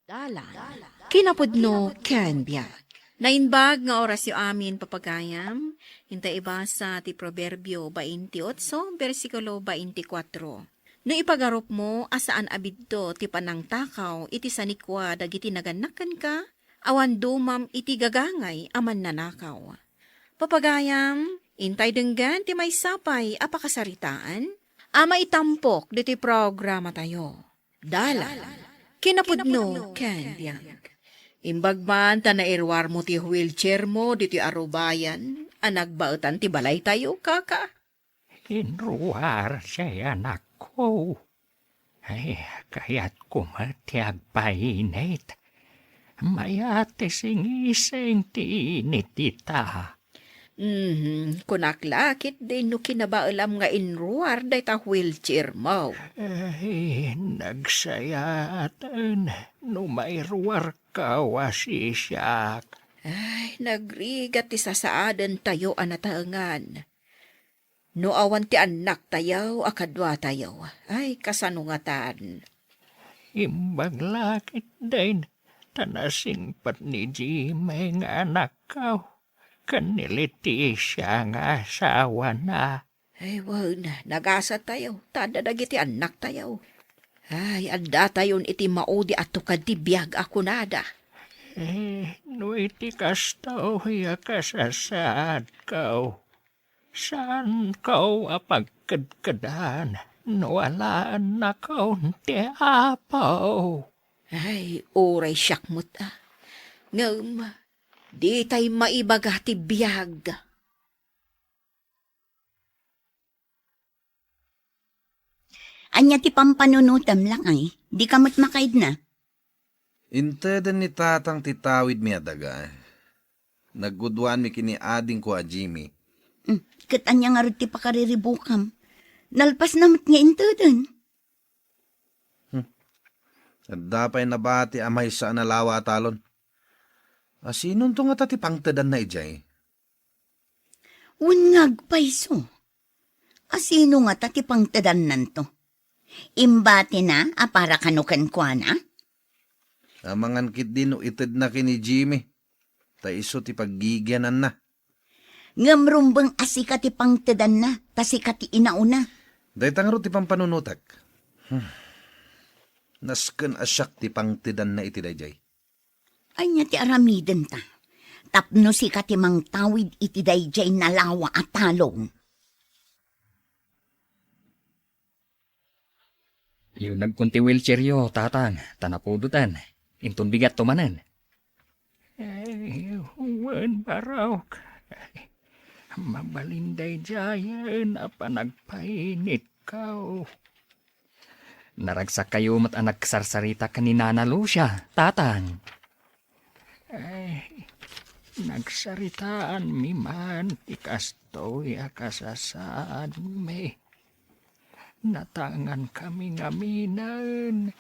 Dalan, kinapudno ken biag. Nainbag nga oras yu amin papagayam, hinta iba sa ti Proverbio 28, versikulo 24. No ipagarup mo, asaan abidto ti panangtakaw, iti sanikwa dagiti naganakan ka, awan dumam iti gagangay aman nanakaw. Papagayam, intay denggan ti may sapay apakasaritaan, ama itampok diti programa tayo. Dalan, kinapudno ken biag. Imbagman ta nairwar mo ti wheelchair mo diti arubayan, anagbaetan ti balay tayo, kaka. Inruar siya anak ko. Ay, kaya't kumatiag painit. Mayate singiseng ti init ita. Kunaklakit din no kinabaalam nga inruar day ta wheelchair mo. Ay, nagsayatan. No mayruar ka wasisyak. Ay, nagrigat ti sasaadan tayo anataengan. No awan ti anak tayo, akadwa tayo. Ay, kasanungatan. Imbaglakit din. Tanasingpat ni Jimmy nga anak ka. Kaniliti siya nga asawa na. Ay, wag na. Nagasa tayo. Tada dagiti anak tayo. Ay, anda tayon iti maudi at tukad ti biyag ako nada. No iti kastaw ya kasasaad kaw. Saan kaw apagkadkadan? No alaan na kaw ti apaw. Ay, oray syakmut ah. Ngam, di tay maibaga ti biyag. Anya ti pampanunutam lang ay, di kamot makaid na. Intedan ni tatang titawid mi adaga. Naggudwan mi kini ading ko a Jimmy. Kat anya nga rin ti pakariribukam. Nalpas namat nga intedan. At dapay nabati amay sa analawa talon. Asinon to nga tati pangtadan na ijay? Unngag paiso. Asino nga tati pang tadanan to? Imbati na, para kanukan kwa na? Amangan kit din no ited na kini Jimmy. Ta iso ti paggigyanan na. Ngamrumbang asika ti pang tadan na, tasika ti inauna. Daytang ti pampanunutak. Nasken asyak ti pangtidan na iti dayjay. Anya ti aramiden ta. Tapno sika ti mang tawid iti dayjay nalawa at talong. Yung nagkunti wheelchair yo, tatang, tanapudutan. Intun bigat tumanan. Ay, huwan barok. Mabalinday jayan apa nagpainit kaw. Naragsak kayo mat anak sarsarita kaninana Lucia, tatang. Ay, nagsaritaan mi man ikastoy akasasaad mi. Natangan kami ngaminan.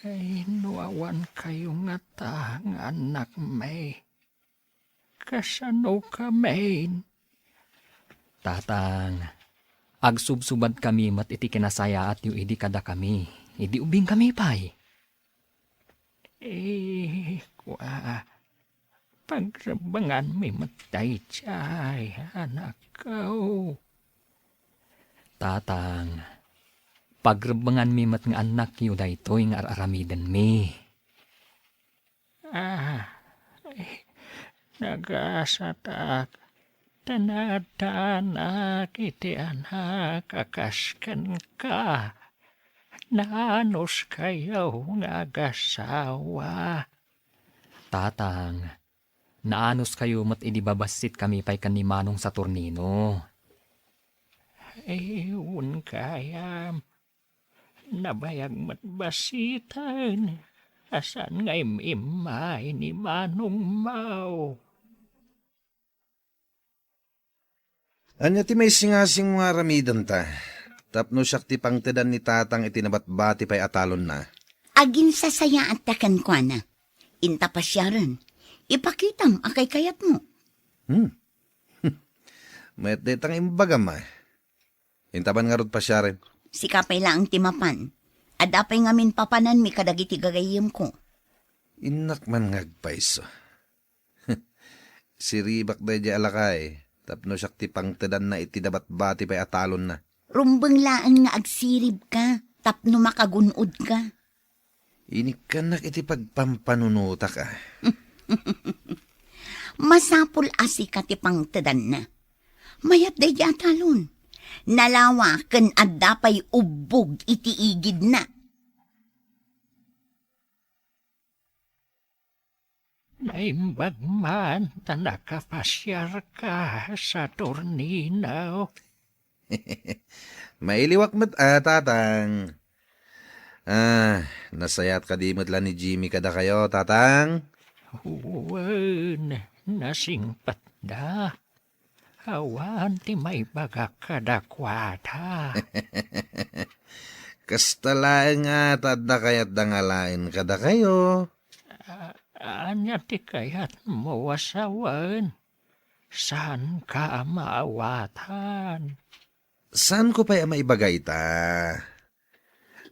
Ay, nuawan kayo nga tang anak may. Kasano kamain? Tatang, agsubsubad kami mat iti kinasaya at yu idi kada kami. Idi ubing kami pay. Kwa, pagsabangan mi matay chay, anak ko. Tatang, pagrebangan mi mat nga anak yu daytoy nga aramiden mi. Nagasatak, tanadanak iti anak kakaskan ka. Nanos kayo nga agasawa. Tatang, naanos kayo mat idi babasit kami pay kanimanong Saturnino. Ayun kayam, nabayag matbasitan, asan nga imimay ni Manong Mau. Anya ti may singasing mga ramidan ta. Tapno siyak ti pangtadan ni tatang itinabatbati pay atalon na. Agin sasaya at takan kwa na. Intapasyaran. Ipakitam akay kayat mo. May detang imbagam ay. Intaban nga rod pa siya rin. Sikapay lang timapan. Adapay ngamin papanan mi kadagiti gagayim ko. Inak man ngagpaiso. Si Ribak day di alakay. Tapno siya ti pangtedan na iti dabat-bati pa'y atalon na. Rumbeng laan nga agsirib ka, tapno makagunod ka. Inikanak iti pagpampanunuta ka. Masapul asi ka ti pangtedan na. Mayat day di atalon. Nalawa ken adda pa'y ubog iti igid na. Naimbag man ta nakapasyar ka sa Tornino. Mailiwak mo't tatang. Nasayat ka di mo't lang ni Jimmy kada kayo, tatang. Uwan, nasingpat da. Awan ti may baga kadakwata. Kastalaan nga tadda kayat dangalain kada kayo. Anya ti kayat mo wasawan. Saan ka maawatan? Saan ko pa'y maibagay ta?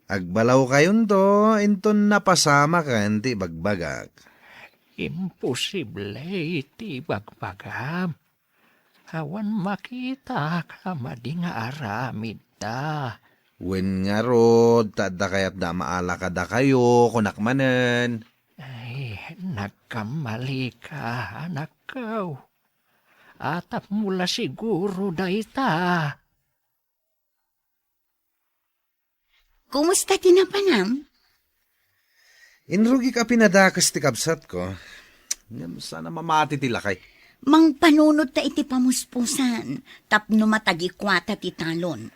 Agbalaw kayon to, inton napasama ka, ti bagbagak. Imposible iti bagbagam. Awan makita ka mading aramid da. Wen nga rod, tadda kayat da maala kada kayo, kunakmanen. Ay, nagkamali ka, anak ko. Atap mula siguro dayta. Kumusta tinapanam? Inrugi ka pinadakas ti kabsat ko. Sana mamati ti lakay. Mang panunod ta iti pamuspusan, tapno matagikwata ti talon.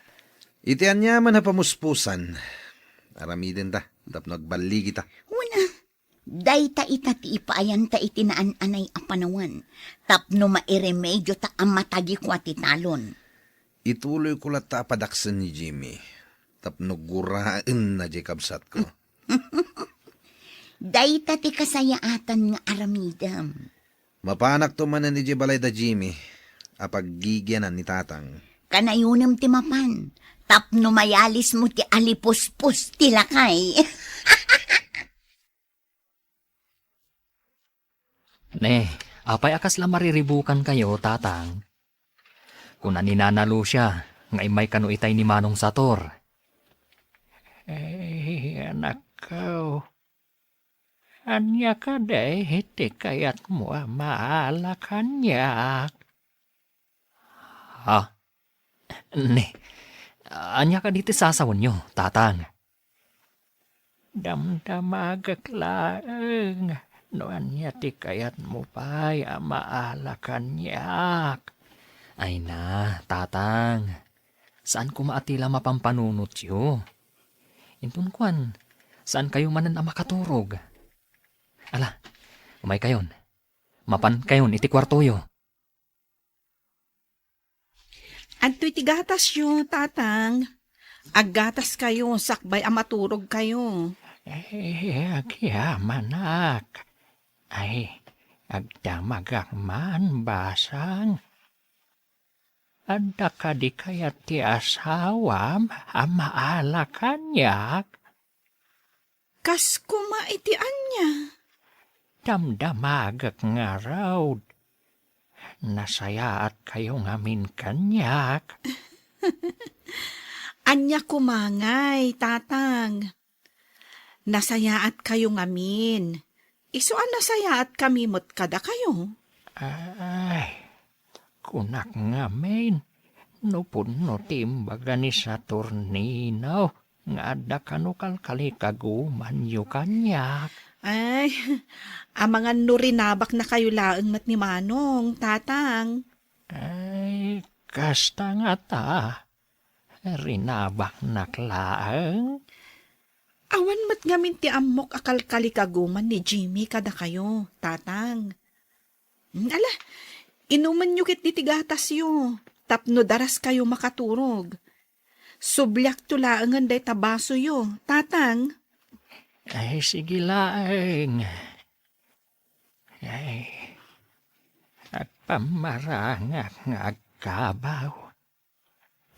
Itian niya man na pamuspusan. Aramidin ta, tapno agbaligi ta. Una, dayta ita ti ipaayan ta iti naan-anay a panawan, tapno mairemedyo ta ang matagikwa ti talon. Ituloy ko lang tapadaksan ni Jimmy. Tapno guraan na di kabsat ko. Dayta ti kasayaatan nga aramidam. Mapanak to man ni Balay da Jimmy. Apag-gigyanan ni tatang. Kanayunem ti mapan, tapno mayalis mo ti alipuspus ti lakay. Ne, apay akas la mariribukan kayo, tatang. Kung naninanalo siya, ngay may kanu itay ni Manong Sator. Ay, anak ko. Anya ka day, hiti kayat mo maala kanyak. Ha? Ne, anya ka diti sasawan nyo, tatang. Damdamagak laeng. No anya ti kayat mo pa'y maala kanyak. Ay na, tatang. Saan ko maatila mapampanunot yo? Intun kwan, saan kayo manan ang makaturog? Ala, umay kayon. Mapan kayon iti kwartoyo. Adto'y tigatas yo, tatang. Aggatas kayo, sakbay amaturog kayo. Agyamanak. Ay, agdamagak man basang. Adda ka di kayat ti asawam maala kanyak. Kas kumaitian niya. Damdamagak nga raw. Nasayaat kayo ngamin kanyak. Anya kumangay, tatang. Nasayaat kayo ngamin. Isuan nasayaat kami mo't kada kayo. Ay, kunak ngamin. No puno timbaga ni sa Tornino. Nga adda kanukal kalikaguman yu kanyak. Ay, ang mga nurinabak na kayo laeng mat ni Manong, tatang. Ay, kasta nga ta. Rinabak naklaang. Awan mat ngamin ti amok akal kalikaguman ni Jimmy kada kayo, tatang. Ala, inuman nyo kit ditigatas yo. Tapno daras kayo makaturog. Sublyak tulaangan day tabaso yo, tatang. Ay, sige laeng. Ay, at pamarangak nga agkabaw.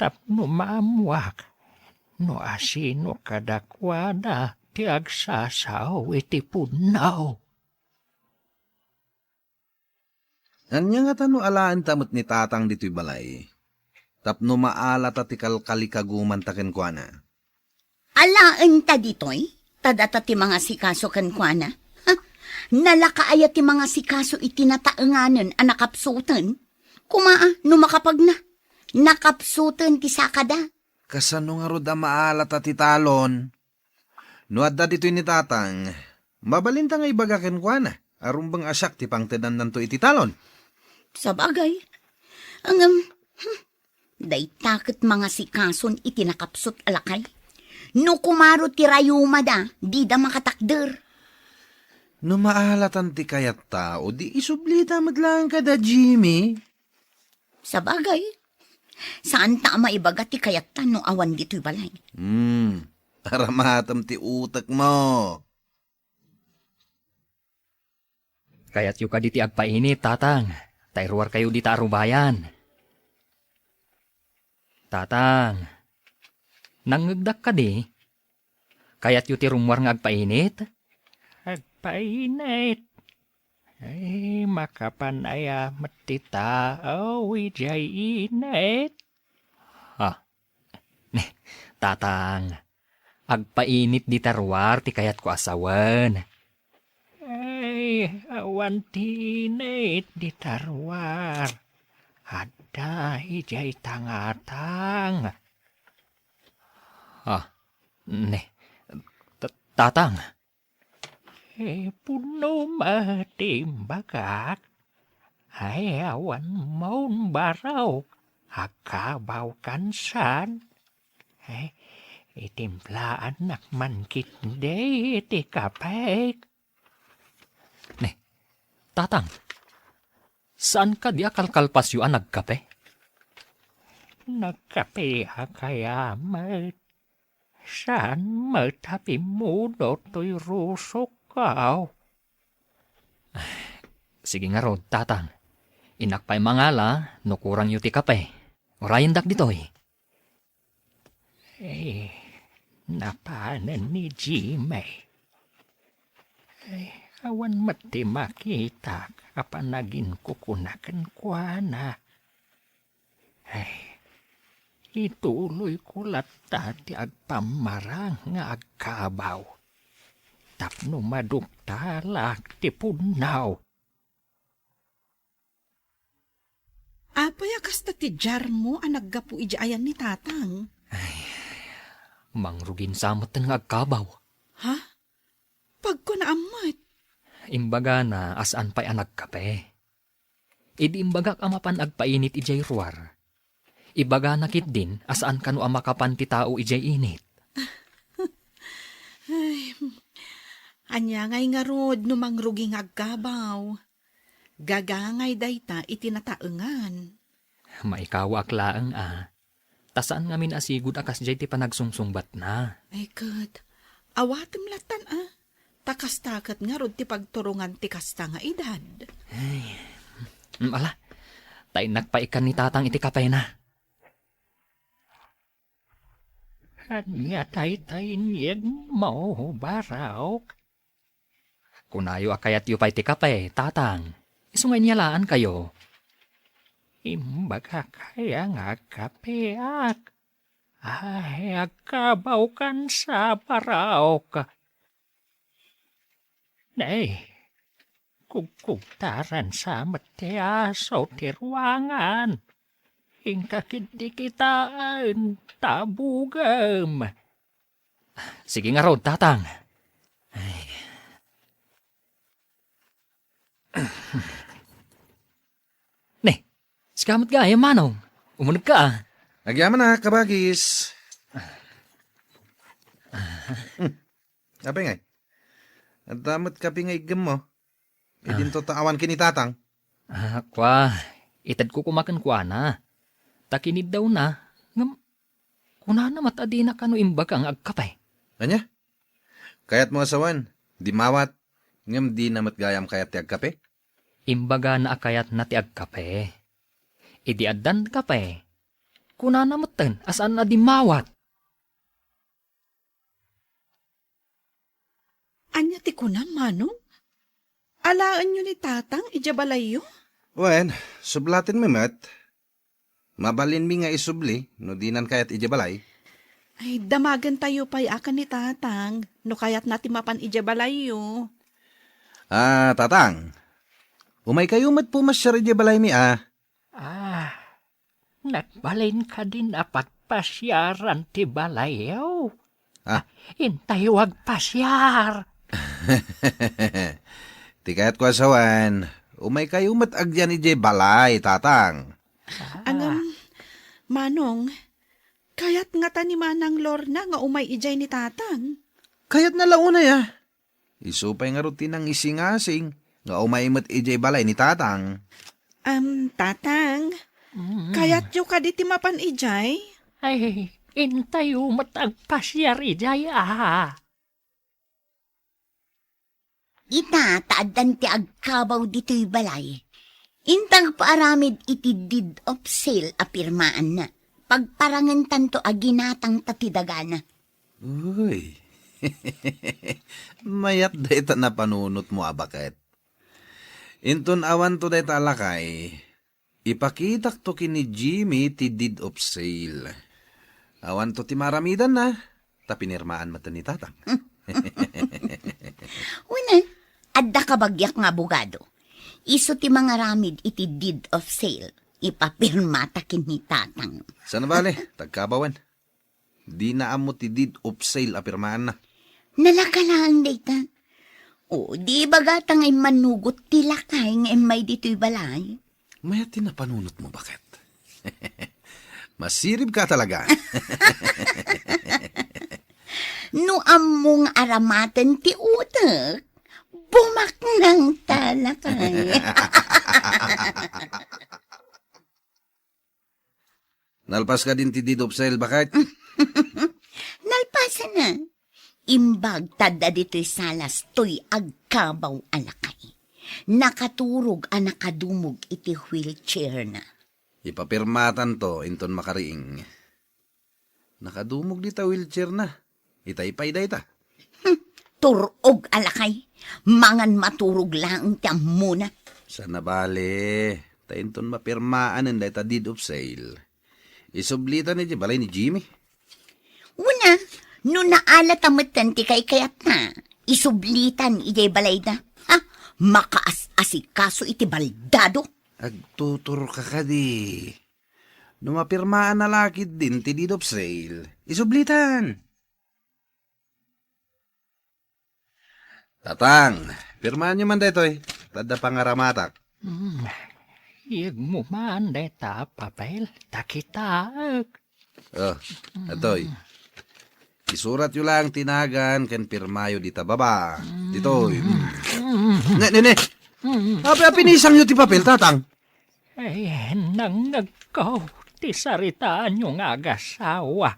Tapno maamwak. No asino kadakwada ti agsasaw iti punaw. Anya nga tano alaan tamot ni tatang dito'y balay. Tapno maala ti kalkalikaguman taken kwa na. Alaan ta ditoy, tadata ti mga sikaso kan kwa na. Ha? Nalakaaya ti mga sikaso itinataenganan a nakapsutan. Kumaa, no makapag na. Nakapsutan ti sakada. Kasano nga rod maala ti talon? No adda dito'y ni tatang, mabalinta nga ibagaken kwa na. Arumbang asyak ti pangtedan nanto iti talon. Sa bagay, ang day takot mga sikason itinakapsot alakay. No kumaro ti rayuma da, di da makatakder. No maalatan ti kayat tao, di isublita madlang ka da, Jimmy. Sa bagay, saan ta maibaga ti kayatan no awan dito'y balay? Para mahatam ti utak mo. Kaya't yu ka di ti agpainit, tatang. Tayruar kayo di ta arubayan. Tatang, nangagdak ka di. Kaya't yu ti rumwar nga agpainit. Agpainit. Ay, makapanaya mati tao, ijay init. Tatang, agpainit di tarwar ti kayat ko asawan. Ay, awan tinit di tarwar. Ada ijay tangatang. Tatang, Puno matimbagak. Ay, awan maun baraw. Akabaw kansan. Ay, itimplaan nakman kitde iti kapek. tatang, saan ka di akalkalpas yu ang nagkape? Nagkape kaya mat. Saan matapi munot to'y rusok kaw? Sige nga rod, tatang. Inakpay mangala, no kurang yu ti kape. Orayan dak ditoy. Napanan ni Jimmy. Awan mati makita kapan naging kukunakan kwa na. Ituloy ko lata ti agpamarang nga agkabaw. Tapno maduktalak ti punaw. Apay kasta ti jar mo ang naggapu ijayan ni tatang. Mangrugin samot nga agkabaw. Ha? Pagko na amat. Imbaga na asaan pa'y ang nagkape. Idi imbagak amapan agpainit ijay ruar. Ibaga nakit din asaan kanu amakapan ti tao ijay init. Anya ngay nga rod no mangruging aggabaw. Gagangay dayta itinataengan. Maikaw aklaang tasaan ngamin asigud akas jay ti panagsungsungbat na. Ay kat, awatim latan Takas-takat nga rod ti pagturungan ti kasta nga edad. Ala, tay nagpaikan ni tatang iti kapay na. Anya tay niyag mo baraw. Kunayo akayat yu pa'y ti kapay, tatang. Isungay niyalaan kayo. Imbaga kaya nga kapeak. Ay, agkabaw kan sa baraw ka. Nay, kukuktaran sa matiaso ti ruangan. Ingkakit di kitaan tabugam. Sige nga rod, tatang. Ne, sikamot gaya manong. Umunag ka Agyaman na, kabagis. Apa ngay? At damat kapi nga igam mo. Idinto taawan kinitatang. Kwa, itad ko kumakan kwa na. Takinid daw na. Ngam, kuna na matadi na kano imbag ang agkapay. Anya? Kayat mo asawan, di mawat. Ngam di namat gayam kayat ti agkape. Imbaga na akayat na ti agkape. Idi addan kape. Kuna na matan, asaan na di mawat. Anya ti kunam manong? Alaan nyo ni tatang ijabalayo? Wen, sublatin mi met. Mabalin mi nga isubli, no dinan kayat ijabalay. Ay, damagan tayo pa'y akan ni tatang, no kaya't natin mapan ijabalay yo. Tatang. Umay kayo mat pumasyar ijabalay mi Nagbalin ka din na pagpasyaran ti balayaw. Ah. Wag pasyar. Ti kayat ko asawan. Umay kayo mat agyan ijabalay, tatang. Manong, kaya't nga ta ni Manang Lorna nga umay ijay ni tatang. Kayat na launa ya. Isupay nga rutinang isingasing. Nga umay mat ijabalay ni tatang. Tatang, kaya't yo ka di ti mapan ijay? Ay, matagpasyar ijay Ita, taadan ti agkabaw dito'y balay. Intang paaramid iti deed of sale apirmaan na. Pagparangan tanto aginatang tatidagana. Uy. Mayat dayta na panunot mo bakit? Inton awan to dayta alakay. Ipakitak to kini Jimmy ti deed of sale. Awan to ti maramidan na. Tapinirmaan mata ni tatang. Una, adda kabagyak nga abogado. Iso ti mga ramid iti deed of sale. Ipapirma takin ni tatang. Sana bale, tagkabawan. Di na amo ti deed of sale apirmaan na. Nalakalang data. O, di bagatang ay manugot ti lakay nga may dito'y balay. Mayat ti napanunot mo bakit? Masirib ka talaga. No among aramatan ti utak, bumak ng talakay. Nalpas ka din ti deed of sale bakit? Nalpasan na. Imbag tada dito'y salas to'y agkabaw alakay. Nakaturog a nakadumog iti wheelchair na. Ipapirmatan to inton makariing. Nakadumog di ta wheelchair na. Itay-pay day ta. Turog alakay. Mangan maturog lang ti muna. Sana bale. Ta inton mapirmaan day ta deed of sale. Isublitan ni balay ni Jimmy. Una, no naalat amatan ti kay kayat na. Isublitan ijay balay na. Ha? Makaas-asikaso iti baldado. Agtutur ka kadi. No mapirmaan na lakid din ti deed of sale. Isublitan. Tatang, pirmaan niyo man detoy. Tada pangaramatak. Iyag mo man deta papel. Takitaag. Atoy. Isurat yu lang tinagan ken pirmayo dita baba. Ditoy. Ne. Api nisang yu ti papel, tatang. Ay, nang nagkaw. Ti saritaan yung agasawa.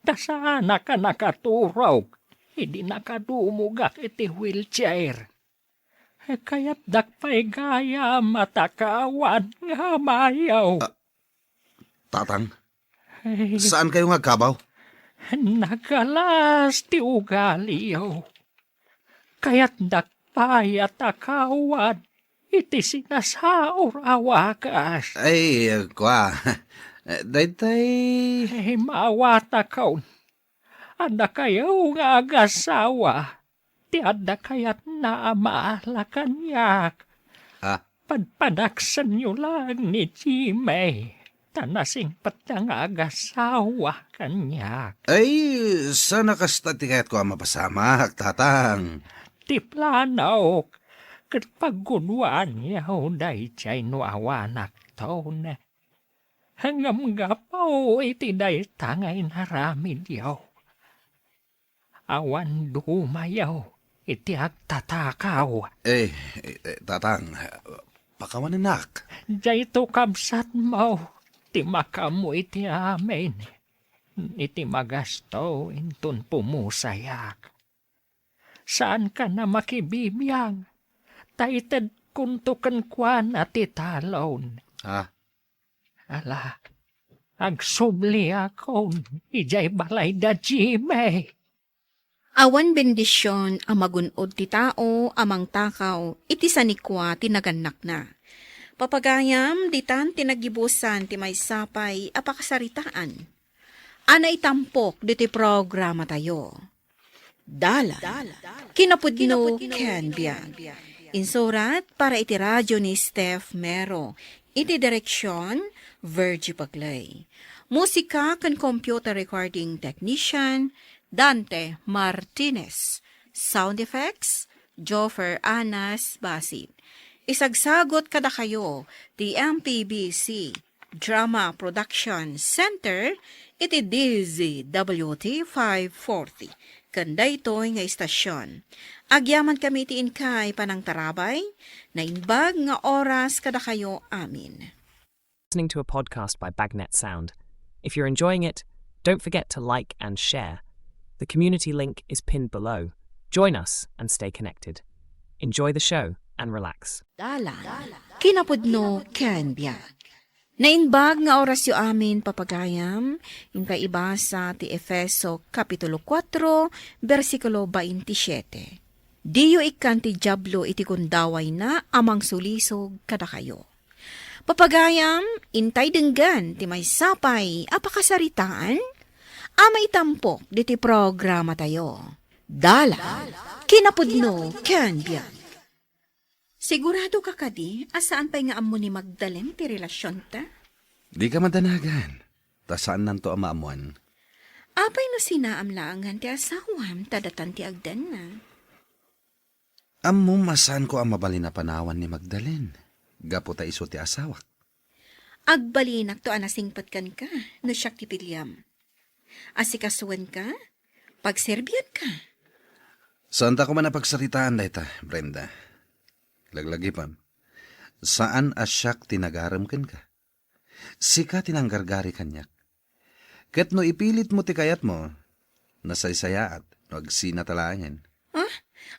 Dasana ka nakaturog. Hindi nakadumugak iti wheelchair. Kaya't dakpay gaya matakawan nga mayaw. Tatang, saan kayo nga kabaw? Nagalas ti ugaliyaw. Kaya't dakpay atakawan iti sinasaur awakas. Ay, kwa. Daytay. Mawata kaun. Anda kayo nga agasawa. Ti adda kayat na amaala kanyak. Padpadaksan nyo lang ni Jimmy. Tanasing patang agasawa kanyak. Ay, sana kasta ti kayat ko mapasamak, tatang. Ti planaw. Kat paggunwan yaw day chay no awanak taon. Hangam gapaw iti day tangay naramid yaw. Awan dumayaw, iti agtatakaw. Tatang, pakawanenak. Diyay to kabsat mo, ti makamu iti amin. Iti magasto, intun pumusayak. Saan ka na makibibiyang? Taited kuntukan kwa na ti talon. Ala, agsubli akon, ijay balay da Jimmy. Awan bendisyon ang magunod ti tao, amang takaw, iti sanikwa tinaganak na. Papagayam, ditan tinagibusan ti may sapay apakasaritaan. Ana itampok diti programa tayo. Dala. Kinapudno Ken Biag. Insurat para iti radyo ni Steph Mero. Iti direksyon, Virgie Paglay. Musika kan computer recording technician, Dante Martinez. Sound effects, Joffer Anas Basit. Isagsagot kada kayo, the MPBC Drama Production Center, iti DZWT 540. Kanda ito'y nga istasyon. Agyaman kami tiin kay panang tarabay, na inbag nga oras kada kayo amin. Listening to a podcast by Bagnet Sound. If you're enjoying it, don't forget to like and share. The community link is pinned below. Join us and stay connected. Enjoy the show and relax. Dala. Kinapudno Ken Biag. Nainbag nga oras yu amin papagayam, yung kaiba sa ti Efeso Kapitulo 4, versikulo 27. Diyo ikan ti Diablo iti kundaway na amang sulisog kada kayo. Papagayam, intay denggan ti may sapay apakasaritaan, ama itampok diti programa tayo. Dala. Kinapudno Ken Biag. Sigurado ka kadi, asaan pa'y nga amo ni Magdalene ti relasyon ta? Di ka madanagan. Ta saan nanto amaamuan? Apay no sinaamlaangan ti asawam, tadatan ti agdan na. Ammo masan ko ang mabali na panawan ni Magdalene. Gapo ta iso ti asawak. Agbalinak to anasingpat kan ka, no siyak ti pilyam. Asikasuan ka, pagserbian ka. Saan ta ko man napagsaritaan dayta, Brenda? Laglagi pa. Saan asyak tinagaramken ka? Sika tinanggargari kanyak. Ket no ipilit mo ti kayat mo, nasaysayaat, no agsinatalangan.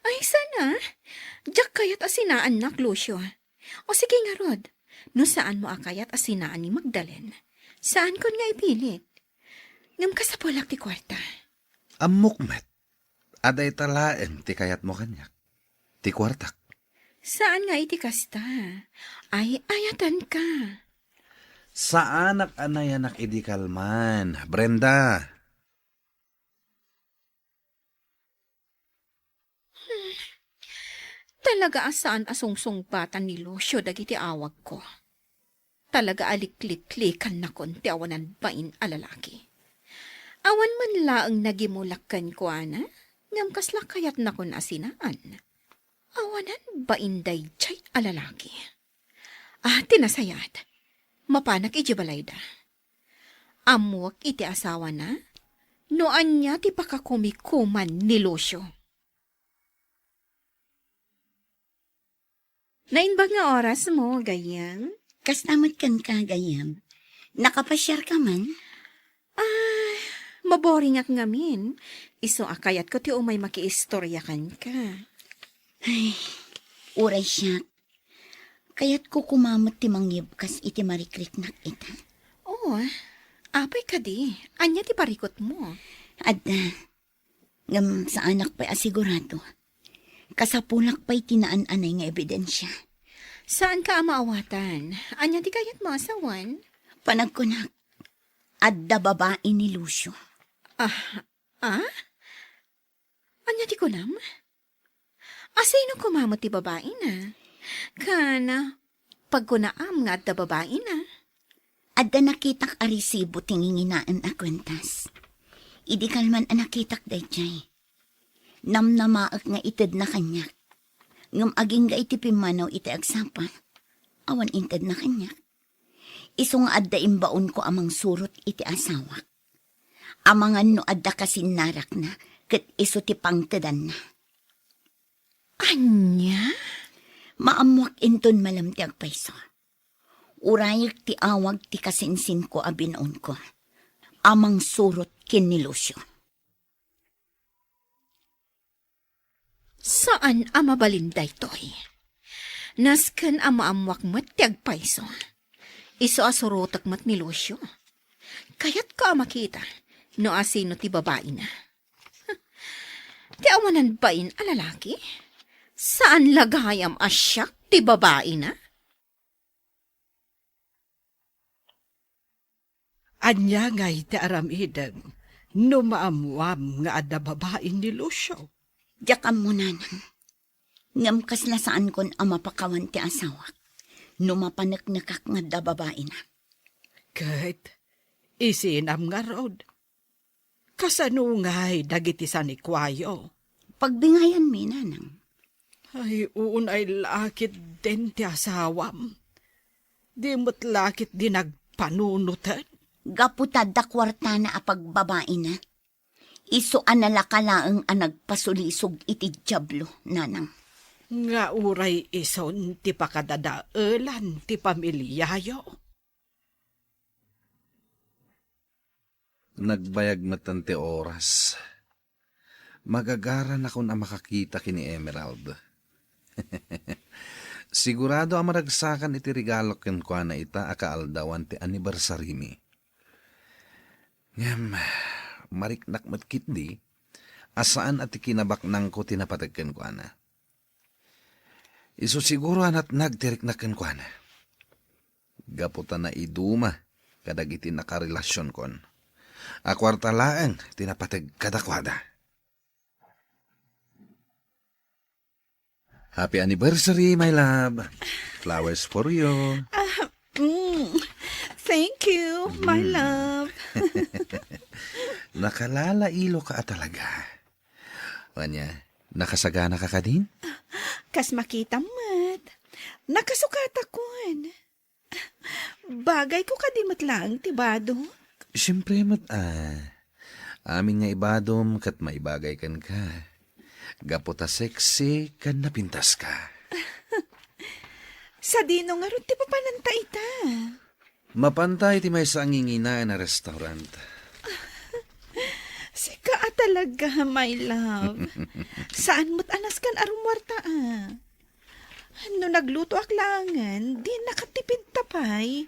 Ay sana, jak kayat asinaan nak, Lucio. O sige nga rod, no saan mo akayat asinaan ni Magdalene? Saan kon nga ipilit? Ngam kasapulak ti kwarta. Amukmet. Aday talaen ti kayat mo kanyak. Ti kwartak. Saan nga iti kasta? Ay, ayatan ka. Saan anayanak idikalman, Brenda? Talaga asaan asungsungpatan ni Lucio dagiti awag ko. Talaga alikliklikan na kon ti awanan bain alalaki. Awan man laang nagimulakkan ko ana, ngam kasla kayat na kon asinaan. Awanan ba inday chay alalaki? Tinasayat. Mapanak ijibalayda. Amuak iti asawa na, noan niya ti pakakumikuman ni Lucio. Nainbag nga oras mo, gayang? Kastamot kan ka, gayam. Nakapasyar ka man? Maboring at ngamin. Iso akayat ko ti umay makiistoryakan ka. Ay, uray siya. Kaya't ko kumamot ti mangyib kas iti marikriknak ita. Oo, apay ka di. Anya ti parikot mo. Adda, ngam sa anak pa'y asigurado. Kasapulak pa'y tinaan-anay nga ebidensya. Saan ka amaawatan? Anya ti kayat mo asawan? Panagkunak, adda babae ni Lucio. Anya ti kunam? Asino kumamot ti babae na? Kana, pagkunaam nga at da babae na. Adda nakitak a resibo tinginginaan a kwentas. Idi kalman a nakitak dayjay. Namnamaak nga ited na kanyak. Ngam aging ga iti pimanaw iti agsapa. Awan inted na kanyak. Iso nga adda imbaon ko amang surot iti asawak. Amangan no adda kasinarak na, ket iso ti pangtedan na. Anya? Maamwak inton malam ti agpayso. Urayag ti awag ti kasinsin ko abinoon ko. Amang surot kin ni Lucio. Saan amabalinday toy? Nasken amaamwak mat ti agpayso. Iso asurotak mat ni Lucio. Kayat ka makita, no asino ti babae na. Ti awanan bain a lalaki? Saan lagayam asyak ti babae na? Anya ngay ti aramidem, no maamuam nga adda babae ni Lucio. Diyakan mo, nanang. Ngam kas na saan kon ang mapakawan ti asawak. No mapanaknakak nga da babae na. Ket, isinam nga rod. Kasanungay dagiti sanikwayo. Pagbingayan mi, nanang. Ay, unay lakit din ti asawam. Di mo't lakit di nagpanunutan. Gaputad da kwarta na apag babae na. Iso analakalaang ang nagpasulisog iti dyablo, nanang. Nga uray ison ti pakadadaelan ti pamilyayo. Nagbayag matante oras. Magagaran ako na makakita kini Emerald. Sigurado ang maragsakan iti regalo ken kwa na ita akaaldawan ti anniversary mi. Ngam, mariknak matkit di, asaan at kinabaknang ko tinapatagkan kwa na. Iso siguro anat nagtiriknakan kwa na. Gaputan na iduma, kadag iti nakarelasyon kon. Akwarta laang, tinapatag kadakwada. Happy anniversary, my love. Flowers for you. Thank you, my love. Nakalalailo ka talaga. Wanya, nakasagana ka din? Kas makita mat. Nakasukat akon. Bagay ko kadimot lang, tibado. Siyempre, amin nga ibadom kat maibagay kan ka. Gaputa sexy kan napintas ka. Sa dino nga ron, ti papananta ita. Mapantay ti may sangingina na restaurant. Sika talaga, my love. Saan mo't anas kan arumwarta No nagluto aklangan, di nakatipid tapay.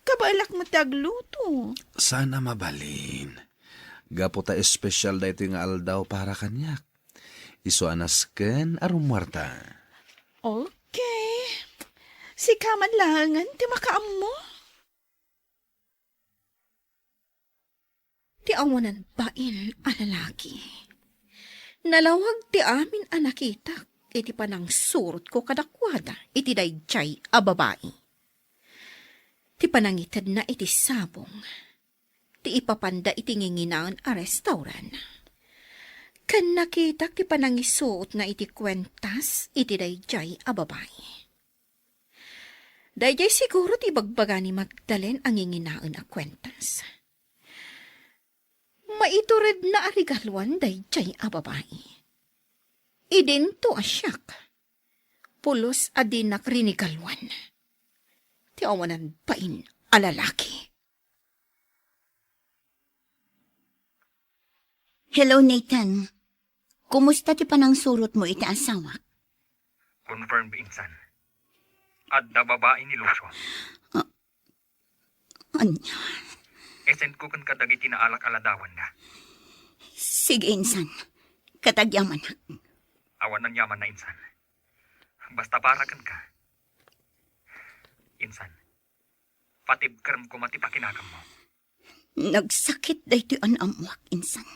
Kabalak mo tagluto. Sana mabalin. Gaputa espesyal da ito yung aldaw para kanyak. Iso anas ken arumwarta. Okay. Sika man langan, ti makaam mo. Ti awanan bain a lalaki. Nalawag ti amin a nakitak, iti panang surot ko kadakwada, iti dayjay a babae. Ti panangitad na iti sabong, ti ipapanda iti nginginaan a restaurant. Kan nakitak ti panangisuot na iti kwentas, iti dayjay a babae. Dayjay siguro ti bagbaga ni Magdalen ang nginginaan a kwentas. Maitured na arigalwan dayjay a babae. Idinto asyak. Pulos adinak rinigalwan. Ti awanan pain a lalaki. Hello, Nathan. Kumusta ti panang surot mo iti asawa? Confirm, Insan. Adda babae ni Lucio. Anya? Esend ko kan kadagi tinaalak aladawan na. Sige, insan. Katagyaman na. Awan ng yaman na, Insan. Basta parakan ka. Insan, patibkarm ko matipakinakam mo. Nagsakit da iti anamwak, insan.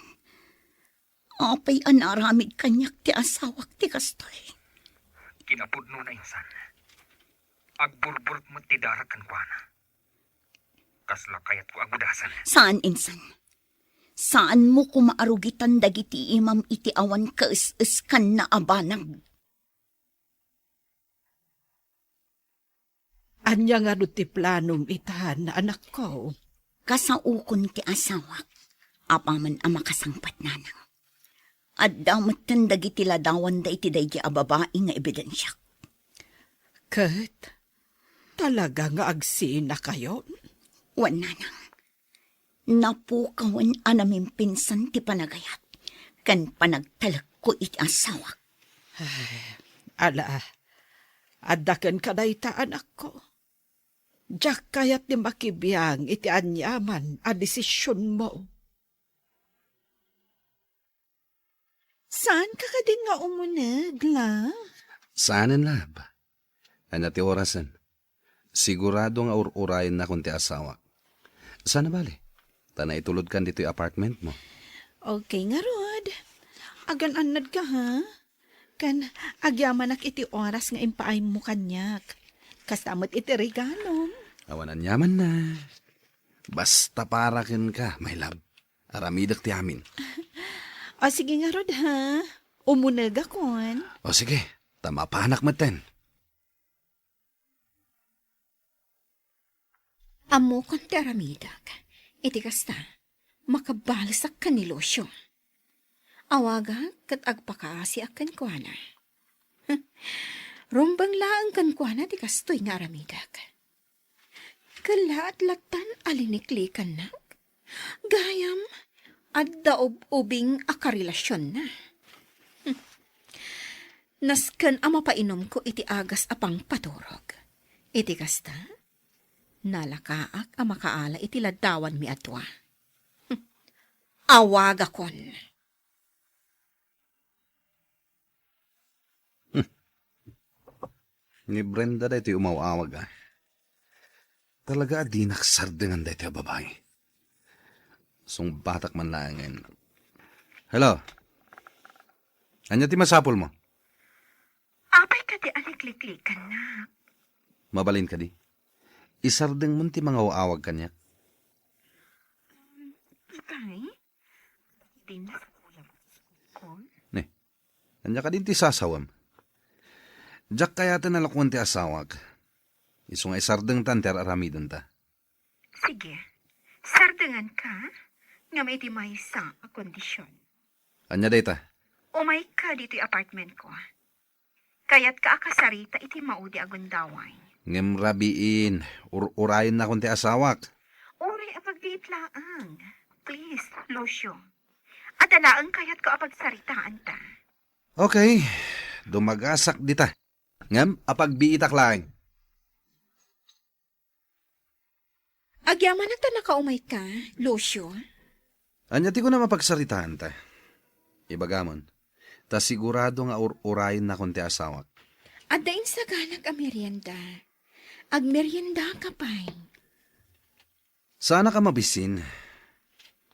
Apay anaramid kanyak ti asawak ti kastoy. Kinapudno na, Insan. Agburburot mo tidarakan ko na. Kasla kayat ko agudasan. Saan, insan? Saan mo kumaarugitan dagiti imam iti awan kais-is kan na abanag? Anya nga ti planom itahan na anak ko. Kasaukon ti asawak, apaman ang makasangpat nanang. At damatan dagiti ladawan da iti daydi a babae nga ebidensyak. Kat, talaga nga agsina kayo? Wan nanang. Napukawan anamin pinsan ti panagayat. Kan panagtalag ko iti asawak. Ala, adakan ka na ita anak ko. Diyak kayat ni makibiyang iti anyaman a desisyon mo. Saan ka din nga umunag, la? Saanan lab? Ano ti orasan? Sigurado nga urayan na kung ti asawak. Sana bali. Tana itulod kan dito yung apartment mo. Okay nga, Rod. Agan-anad ka, ha? Kan, agyaman iti oras nga impaay mo kanyak. Kasamot iti regalo. Awanan yaman na. Basta parakin ka, my love. Aramidak ti amin. O sige nga, Rod, ha? Umunag akon. O sige, tama pa anak maten. Amo kon ti aramidak. Iti kasta, makabalsak ka ni Lucio. Awaga kat agpakaasi akan kuana. Rumbang laang kan kuana ti kastoy nga aramidak. Kalaat latan aliniklikan na. Gayam, at daob-ubing akarelasyon na. Nasken ama painom ko iti agas apang paturog. Iti kasta, nalakaak ang makaala iti ladawan mi atwa. Awaga kon. Ni Brenda da ito umawawag ah. Talaga di naksardengan da ito babae. Sung batak man langin. Hello? Anya ti masapol mo? Apay ka di alikliklikan na. Mabalin ka di. Isardeng mo ti mga uawag kanya. Itay? Di na sa kulam ko. Ne, anya ka din ti sasawam. Diyak kaya ta nalakuan ti asawag. Isong isardeng tanter aramidon ta. Sige, sardengan ka nga may di may sa a kondisyon. Anya data? Umay ka dito apartment ko. Kaya't ka akasarita iti maudi agundaway. Ngem rabiin, urayin na kun ti asawak. Uri apagdiit laang. Please, Lucio. At alaang kaya't ka apagsaritaan ta. Okay, dumagasak dita. Ngem, apagbiitak laing. Agyaman na ta nakaumay ka, Lucio. Anya ti ko na mapagsaritaan ta. Ibagamon, ta sigurado nga urayin na kun ti asawak. At dain sa ganak a merienda. Agmerienda ka pa'y. Sana ka mabisin.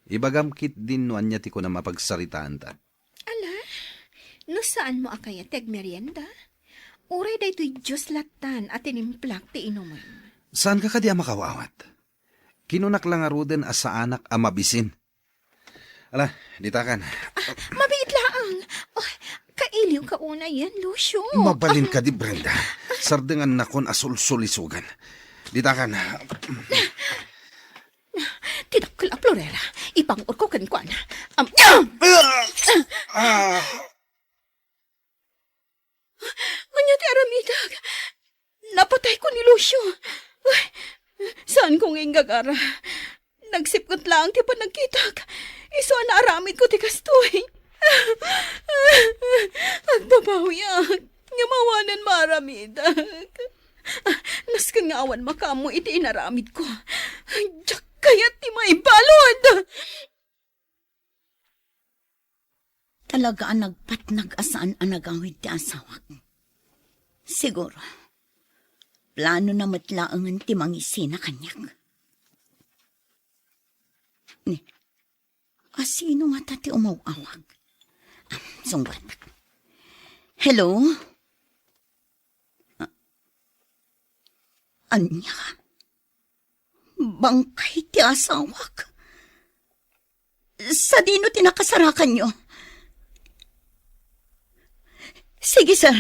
Ibagamkit din no anya ti ko na mapagsaritaan ta. Ala, no saan mo akaya teg merienda? Uray da ito'y Diyos latan at tinimplak ti inuman. Saan ka kadi makawawat? Kinunak lang aruden as sa anak a mabisin. Ala, ditakan. Mabiit laang. Oh, kailiw ka una yan, Lucio. Mabalin ka di, Brenda. Sardengan na kon asul-sulisugan. Ditakan. Tinakal a Florera. Ipangur ko kankwana. Anya ti aramidag. Napatay ko ni Lucio. Ay, saan kong ingagara? Nagsipgot lang ti panagkitag. Iso na aramid ko ti kastoy. Agbabawiyak. Ngamawanan maramidag. Naskan nga awan makamo iti inaramid ko. Diyak kayat ti may balod. Talaga ang nagpatnag asaan ang nagawid ti asawak. Siguro, plano na matlaangan ti mangisina kanyak. Ni, asino nga tati umawawag? Sungbat. Hello? Anya? Bangkay ti asawak? Sa dino tinakasarakan nyo? Sige, sir.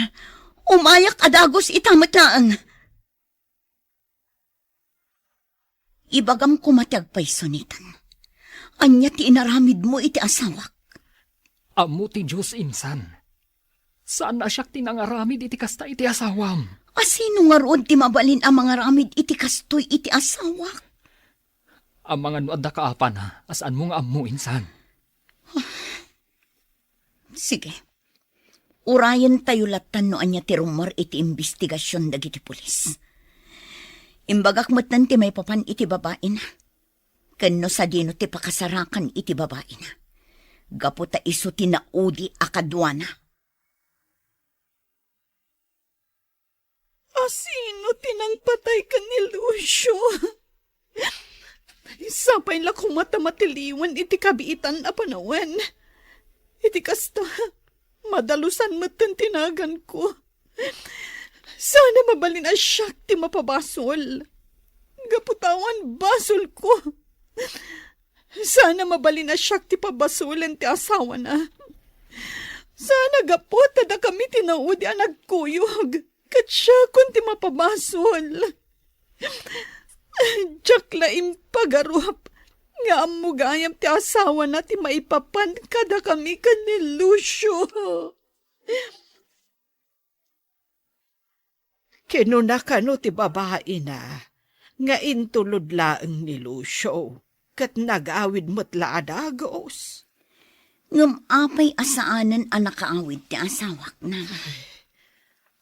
Umayak adagos itamatlaan. Ibagam kumatag pa'y sunitan. Anya ti inaramid mo iti asawak. Amo ti Diyos insan. Saan na siyak tinangaramid iti kasta iti asawam? Asino nga roon ti mabalin ang mga ramid iti kastoy iti asawak? Ang mga nuadda kaapan ha, asaan mo nga amo insan? Sige. Urayan tayo latan no anya ti rumor iti investigasyon dagiti pulis. Imbagak matan ti may papan iti babae na. Kano sa dino ti pakasarakan iti babae na. Gapo ta iso ti naudi akadwana. Asino tinangpatay ka ni Lucio? Sapay la kong matamatiliwan iti kabiitan a panawan. Iti kasta, madalusan matan tinagan ko. Sana mabalin a siyak ti mapabasol. Gaputawan basol ko. Sana mabalin a siyak ti pabasulan ti asawa na. Sana gapot da kami tinaudi a nagkuyog. Kat siya kun ti mapabasol. Diyak laim pagaruap. Nga amugayam ti asawa na ti maipapan kada kami ni Lucio. Kinuna kano ti babae na. Nga intulod laeng ni Lucio. Kat nag-awid mo't laadagos. Ngam apay asaanan ang nakaawid ti asawak na.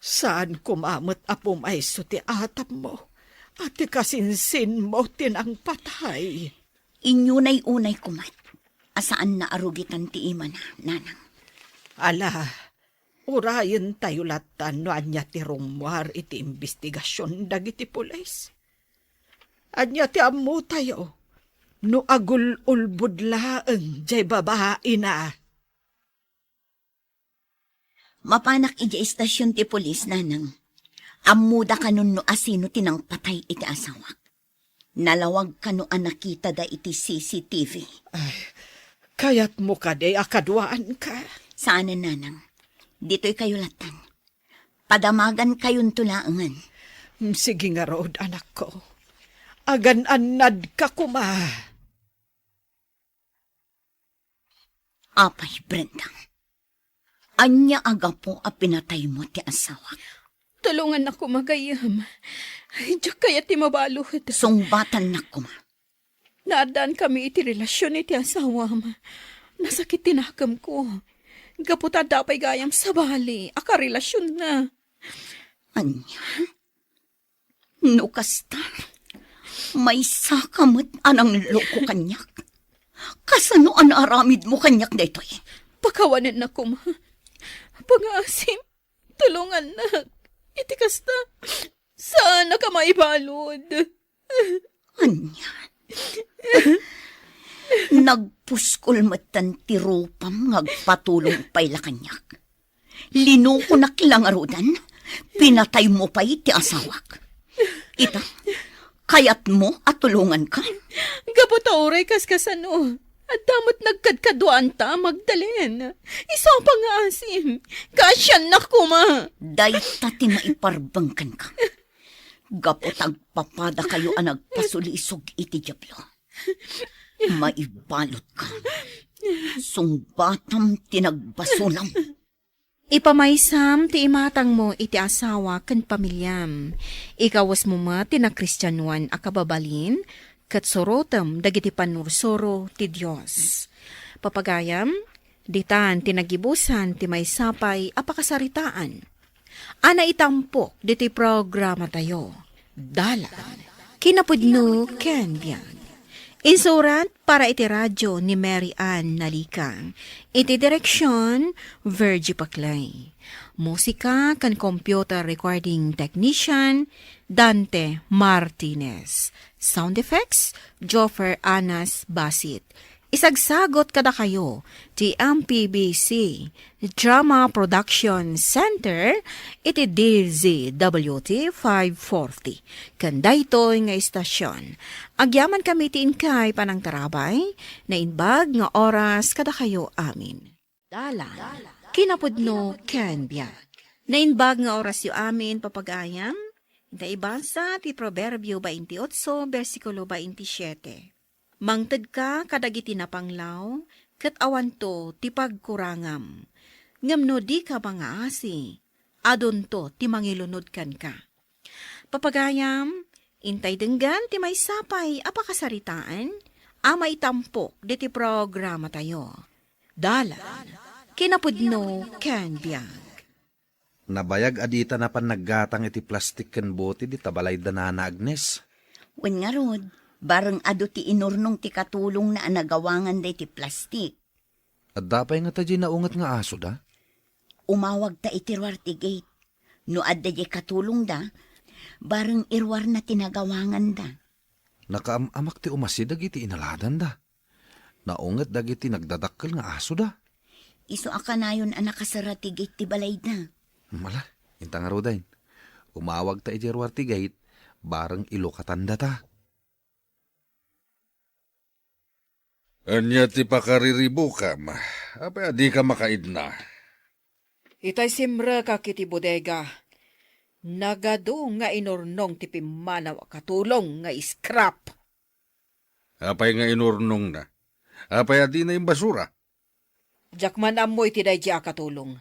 Saan kumamot apom ay so ti atap mo? At ti kasinsin mo tinang patay. Inyunay unay kumat. Asaan na arugitan ti ima na, nanang. Ala, urayan tayo latan no anya ti rumwar iti investigasyon dagiti pulis. Anya ti amu tayo. No agul-ulbud laeng jay babae na. Mapanak iti istasyon ti polis, nanang. Amuda ka nun no asino tinang patay iti asawak. Nalawag ka no nakita da iti CCTV. Kayat mo ka day akadwaan ka. Saan na, nanang? Dito'y kayo latan. Padamagan kayon tulaangan. Sige nga road, anak ko. Agan-anad ka kuma. Apay, Brenda. Anya aga po a pinatay mo ti asawak. Tulungan ako magayam. Ay, diyak kaya ti mabalod. Sungbatan na kuma. Naadaan kami iti relasyon iti asawa ma. Nasakit tinakam ko. Gaputa dapay gayam sa bali. Aka relasyon na. Anya? No kasta. May sakamot anang loko kanyak. Kasano an aramid mo kanyak daytoy? Pakawanan na ko ma. Pag-asim. Tulungan na. Iti kasta. Sana ka maibalod. Anya? Nagpuskol matan ti rupam ngagpatulong pay la kanyak. Linuko naklang arudan. Pinatay mo pa'y ti asawak. Ita, kayat mo at tulungan ka? Gaputa oray kaskasano. At damot nagkadkaduan ta, Magdalene. Isa pa nga asim. Kasyan na kuma. Dayta ti maiparbangkan ka. Gapotag papada kayo ang nagpasulisog iti Diablo. Maibalot ka. Sungbatam tinagbasulam. Ipamaysam ti imatang mo iti asawa kan pamilyam. Ikawas mo ma tinakristiyanuan akababalin, kat sorotam dagiti panursoro ti Diyos. Papagayam, ditan tinagibusan ti may sapay apakasaritaan. Ana itampo diti programa tayo. Dala. Kinapudno ken biag. Insurat para iti radyo ni Mary Ann Nalikang. Iti direksyon, Virgie Paclay. Musika kan computer recording technician, Dante Martinez. Sound effects, Joffer Anas Basit. Isagsagot kada kayo, ti MPBC, Drama Production Center, iti DZWT 540. Kanday ito'y nga istasyon. Agyaman kami ti inkay panang tarabay, na inbag nga oras kada kayo amin. Dala, kinapudno ken biag. Na inbag nga oras yu amin papagayam, ibasa ti Proverbio 28, versikulo 27. Mangted ka kadagiti na panglaw, ket awan to ti pagkurangam. Ngamno di ka mga asi, adon to ti mangilunod kan ka. Papagayam, intay denggan ti may sapay apakasaritaan, ama itampok di ti programa tayo. Dala, kinapudno ken biag. Nabayag adita na pan naggatang iti plastik ken bote di tabalay danana Agnes. Wen nga rod, bareng ado ti inurnong ti katulong na anagawangan day ti plastik. At dapay nga taji naungat nga aso da? Umawag ta iti ruar ti gate. No adda di katulong da, bareng irwar na tinagawangan da. Nakaamak ti umasi dagiti inaladan da. Naungat dagiti nagdadakkel nga aso da. Isu akanayon anak kasarati gate ti balay na. Mala, intang arudain. Umawag ta ijerwar ti gate, bareng ilo katanda ta. Anya ti pakariribo ka, ma. Apa di ka makaid na. Itay simra ka kiti bodega. Nagado nga inurnong ti pimanaw katulong nga scrap. Apay nga inurnong na. Apay adi na yung basura. Jakman amoy ti day katulong.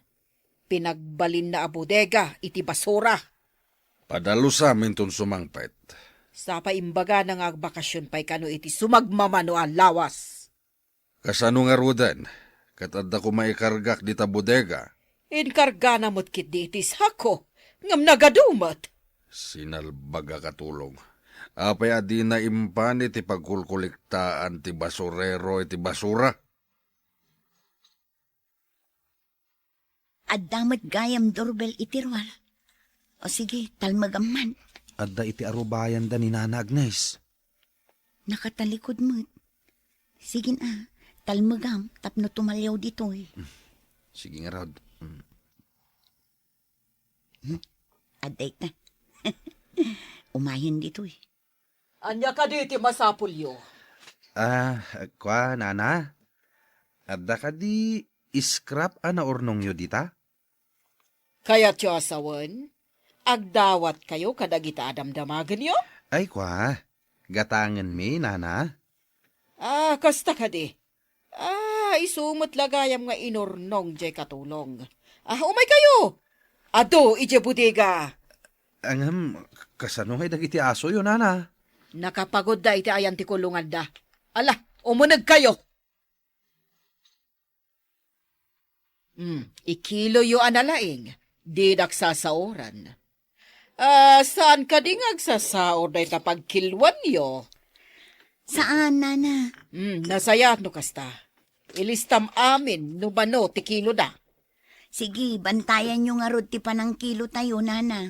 Pinagbalin na a bodega iti basura. Padalo sa amin ton sumangpet. Sa paimbaga na nga bakasyon pa'y kano iti sumagmamano ang lawas. Kasano nga rudan, katadda ko maikargak di ta bodega. Inkarga na mo't kit di itis hako, ngam nagadumat. Sinalbaga katulong. Apay adi na impan iti pagkulkuliktaan ti basurero iti basura. At damat gayam doorbell itirwal. O sige, talmagaman. Adda iti arubayan da ni Nana Agnes. Nakatalikod mo. Sige na, talmagam, tapno tumalyaw dito eh. Sige nga Rod. Aday na. Umahin dito eh. Anya ka di iti masapulyo. Kwa, Nana? Adda ka di scrap ana ornong yo dita? Kaya tiyo asawan, agdawat kayo kadagita adamdamagan yo? Ay kwa, gatangan mi, Nana. Kasta ka di. Isumot lagayam nga inurnong jay katulong. Umay kayo! Ado, ije bodega. Angam, kasano ngay dagiti aso yo, Nana? Nakapagod da iti ayan ti kulungan da. Ala, umunag kayo. Ikilo yo analaing, di daksasaoran. Saan ka di ngagsasaor da ita pagkilwan yo? Saan, Nana? Nasayat no kasta. Ilistam amin, no bano, ti kilo da. Sige, bantayan nyo nga rod ti panang kilo tayo, Nana.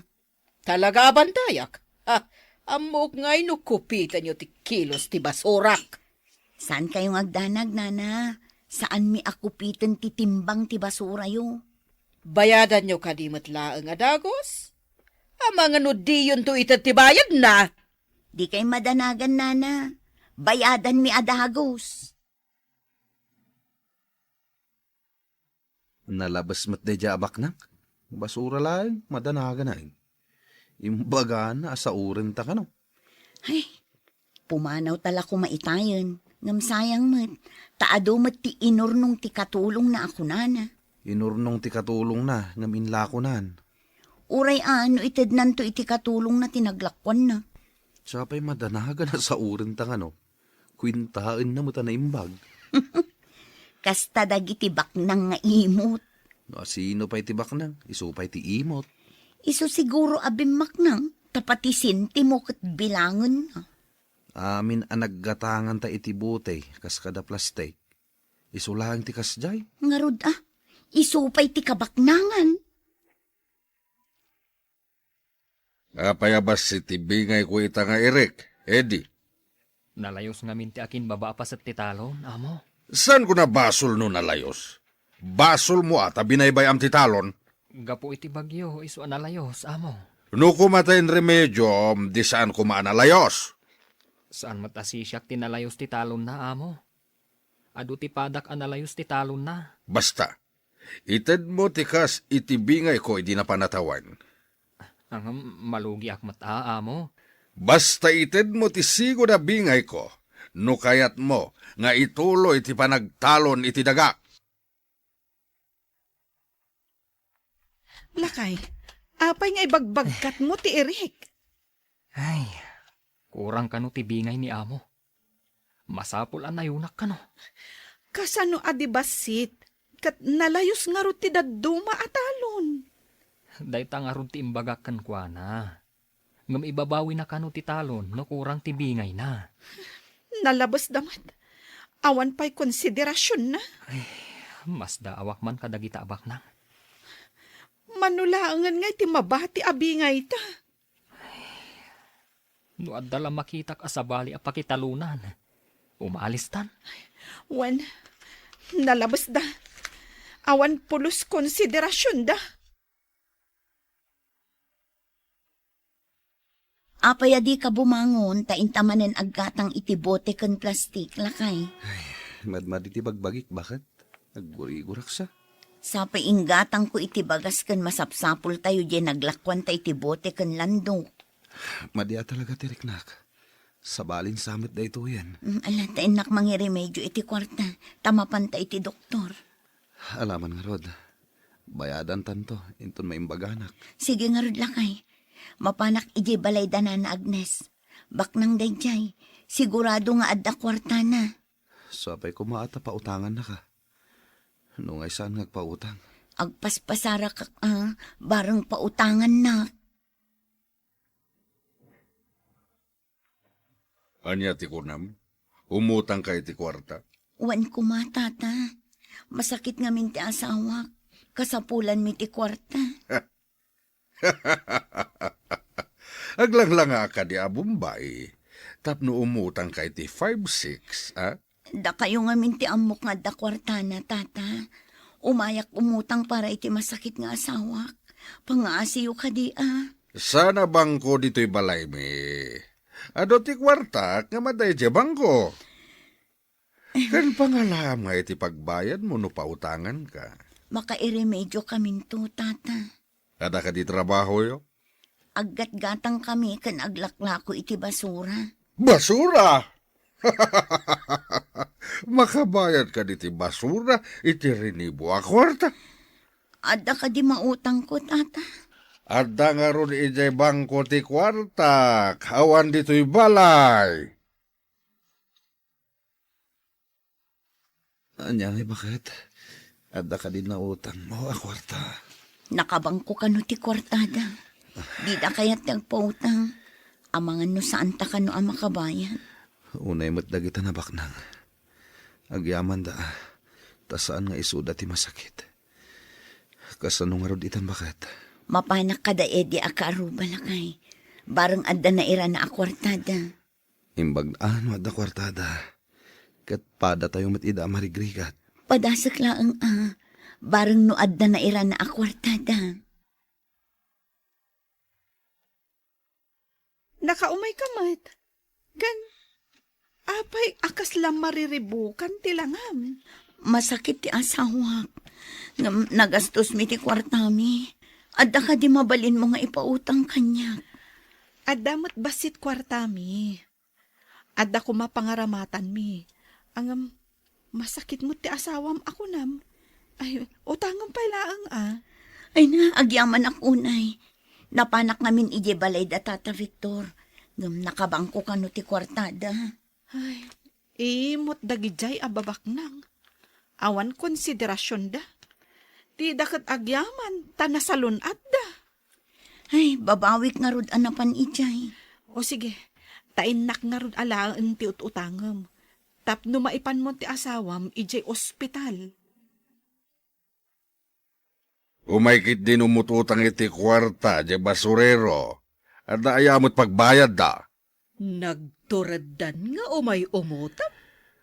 Talaga bantayak? Amok ngay no kupitan nyo ti kilos ti basurak. Saan kayong agdanag, Nana? Saan mi akupitan ti timbang ti basura yo? Bayadan nyo kadimot laeng adagos? Mga no di yun to itat ti bayad na. Di kay madanagan, Nana. Bayadan mi adagos. Nalabas mat de jabak na. Basura lang, madanaga na. Imbaga na, asa urin ta ka no. Ay, pumanaw tala ko maitayan. Ngam sayang mat, taado mat ti inurnong ti katulong na ako, Nana. Inurnong ti katulong na, ngam inlakonan. Uray ano itid nanto iti katulong na tinaglakwan na. Sapay madanaga na sa urin ta ka no. Kwintaan na mo ta na imbag. Kasta dagiti baknang nga imot. No, sino pa'y tibak nang, isupay ti imot. Iso siguro abimak nang, tapati sinti mo kat bilangan na. Amin ang naggatangan ta iti butey, kas kada plastik. Isulang ti kasjay. Ngarod isupay ti kabaknangan. Apayabas si tibingay ko ita nga Eric, Eddie. Nalayos nga minti akin babaapas at titalon, amo. San ko na basol no nalayos? Basol mo ata binaybay am titalon. Gapo iti bagyo, iso analayos, amo. No kumatayin remedyo, di saan kumaanalayos. Saan matasisyak tinalayos ti talon na, amo? Adu ti padak analayos ti talon na. Basta, ited mo tikas itibingay ko hindi na panatawan. Ang malugi akmat amo. Basta ited mo ti sigo na bingay ko, no kayat mo nga ituloy ti panagtalon iti daga. Lakay, apay nga ibagbagkat mo ti Eric. Ay, kurang kano ti bingay ni amo. Masapul an nayunak kano. Kasano adibasit, kat nalayos nga ro ti daduma atalon. Dayta nga ron ti imbagakan kwa na. Ngam ibabawi na kano ti talon, no kurang ti bingay na. Nalabas damat. Awan pa'y konsiderasyon na. Mas daawak man kadagita abak na. Manulaangan nga iti mabati abingay ta. No adala makitak asabali a pakitalunan. Umalis tan. Wan, nalabas da. Awan pulos konsiderasyon da. Apay di ka bumangon, taintamanen aggatang itibote kan plastik, lakay. Madmad iti bagbagik, bakit? Nagguri-gurak sa. Sa painggatang ko itibagas kan masapsapul tayo di naglakwan ta itibote kan lando. Madya talaga tiriknak. Sabalin samit da ito yan. Ala, tainak mangiremedyo iti kwarta. Tamapan ta iti doktor. Alaman nga rod. Bayadan tanto, inton maimbaganak. Sige nga rod lakay. Mapanak iji balay na Agnes. Baknang dayjay. Sigurado nga adda kwarta na. Sapay ko maata pautangan na ka. Nung ay saan ngagpautang? Agpaspasara ka, barang pautangan na. Anya ti kunam? Umutang kay ti kwarta. Wan kumatata. Masakit nga min ti asawak. Kasapulan mi ti kwarta. Aglanglanga ka di abumbay. Tapno umutang kay ti 5-6, ha? Da kayo nga min ti amok nga da kwarta na, tata. Umayak umutang para iti masakit nga asawak. Pangaasiyo ka di, Sana bangko dito'y balay mi. Ado ti kwarta, nga maday di bangko. Kan pangalam nga iti pagbayad mo no pautangan ka. Makairemedyo kamin to, tata. Ada ka di trabaho yo? Aggat-gatang kami kan aglaklako iti basura. Basura! Makabayad ka di ti basura, iti rinibo a kwarta. Ada ka di mautang ko, tata. Adda nga ron ijay bangko ti kwarta, kawan dito'y balay. Anyay, bakit? Adda ka din na utang mo, akwarta. Nakabangko ka no ti kwartada. Di da kaya't nagpautang. Amangan no saan ta ka no ang makabayan. Unay mo't dagita na baknang. Agyaman da, tasaan nga isuda ti masakit. Kasano nga rod itan bakit? Mapanak ka da edi akaaruba lakay. Barang adda na ira na akwartada. Imbag ano adda kwartada. Kat pada tayo matida marigrigat. Padasak laang barang no adda na ira na akwartada. Nakaumay ka, mat. Gan, apay akas lang mariribukan tilangam. Masakit ti asawak. Nagastos mi ti kwartami. Adda ka di mabalin mo nga ipautang kanya. Adda mo't basit kwartami. Adda ko mapangaramatan mi. Ang masakit mo ti asawam ako nam. Ay, utangam palaang Ay na, agyaman ako unay. Napanak namin ije balay da tata Victor. Nakabangko ka no ti kwartada. Ay, imot dagijay ababak nang. Awan konsiderasyon da. Di dakat agyaman, tanasalun at da. Ay, babawik nga rod anapan ijay. O sige, tainak nga rod alaan ti utangam. Tapno maipan mo ti asawam, ijay ospital. Umaykit din umututang iti kwarta, di basurero. At naayamot pagbayad da. Nagturadan nga umay umutan.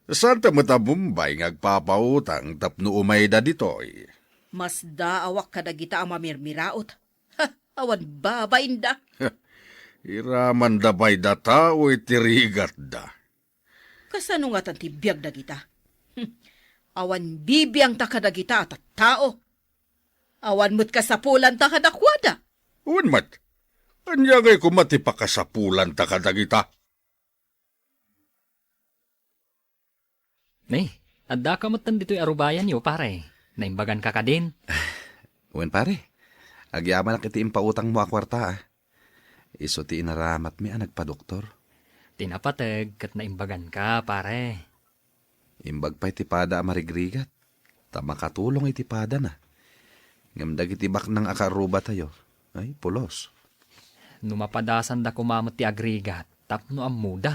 Santa matabumbay ngagpapautang tapno umay da ditoy. Mas daawak ka na kita ang mamirmiraot. Ha, awan babain da. Iraman da bay da tao itirigat da. Kasano nga tantibiyag na kita? Awan bibiyang takada kita at tao. Awan mo't kasapulan takadakwada. Uwan mat, anyagay kumatipakasapulan ta kadagita. Adda ka matan dito'y arubayan yo, pare. Naimbagan ka din. Uwan pare, agyaman na kiti impautang mo akwarta. Iso ti inaramat mi nagpa-doktor. Tinapatag kat naimbagan ka, pare. Imbag pa itipada marigrigat. Tama katulong itipada na. Ngamdag itibak ng akaruba tayo. Ay, pulos. Numapadasan da kumamot ti agrigat, tapno ang muda.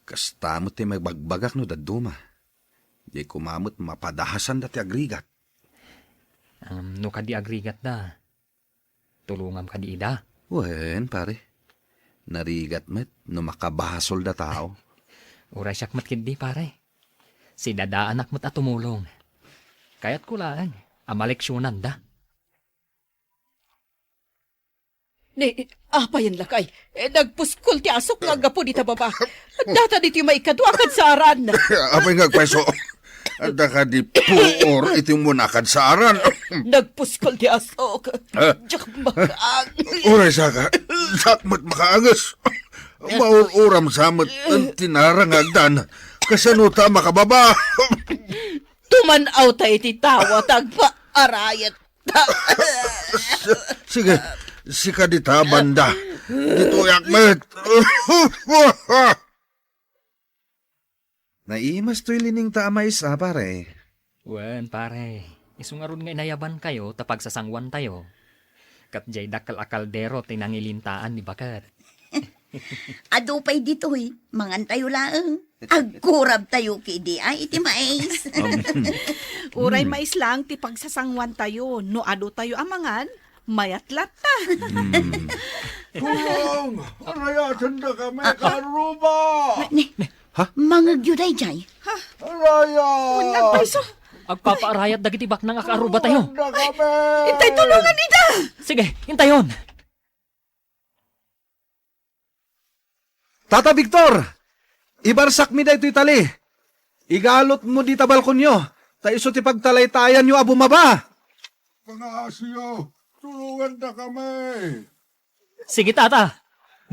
Kastamot ti magbagbagak no daduma. Di kumamot mapadahasan dati agrigat. No kadi agrigat da. Tulungam kadi ida. Wen, pare. Narigat met, no makabahasol da tao. Uray siyak matkindi pare. Si dada anak mo't at tumulong. Kaya't ko lang, amaleksyonan da. Ni, apa yan lakay? Nagpuskol ti asok nga gapo di baba. Data dito yung maikadwa kad sa aran. Apay nga peso. Ada ka di puor iti mo nakad sa aran. Nagpuskol ti asok. Diyak makaang. Uray saka, sakmat makaagas. Maururam samot ang tinarangagdan. Kasanuta makababa. Tumanaw tayo ti tawa tagpa arayat. Sige, sika di ta banda. Dito yakmet. Naimas to'y lining taamay sa pare. Wen pare, isungaron nga inayaban kayo tapag sasangwan tayo. Kat jay dakal akaldero tinangilintaan ni Bakat. Ado pa'y dito'y, mangan tayo lang. Agkurab tayo kidi ay iti mais. Uray mais lang ti pagsasangwan tayo. No ado tayo amangan, mayatlat ta. Tulong! Arayatan na kami, karuba! Mga gyuday jay. Araya! Nagpaiso. Agpapaarayat dagiti bak nang akaruba tayo. Na kami! Itay tulungan nida. Sige, hintayon. Tata Victor! Ibarsak mi da ito'y tali. Igalot mo di ta balkonyo. Ta iso ti pagtalaytayan nyo abumaba. Pangasyo! Tulungan na kami! Sige tata,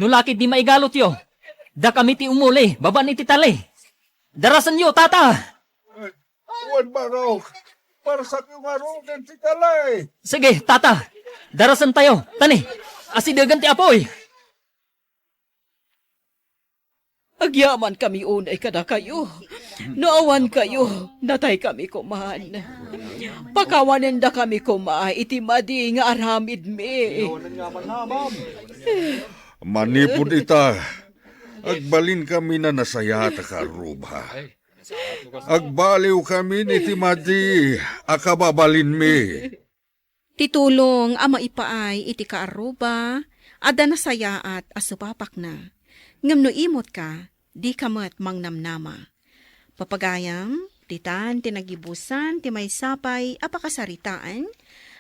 nulakid di maigalot yo. Da kami ti umuli, baba ni ti tali. Darasan yo tata. Huwag barok! Para sa kumarugan si Kalay! Sige tata, darasan tayo. Tani, asidagan ti apoy. Agyaman kami unay kada kayo. Naawan kayo, natay kami kuman. Pakawanan da kami kuma, itimadi nga aramid mi. Manipod ita. Agbalin kami na nasaya ta karuba. Agbaliw kami ni Timadi, akababalin mi. Titulong ama ipaay iti kaaruba, ada na sayaat asupapak na. Ngam no imot ka, di kamat mangnamnama. Papagayam, titan tinagibusan, ti may sapay, apakasaritaan,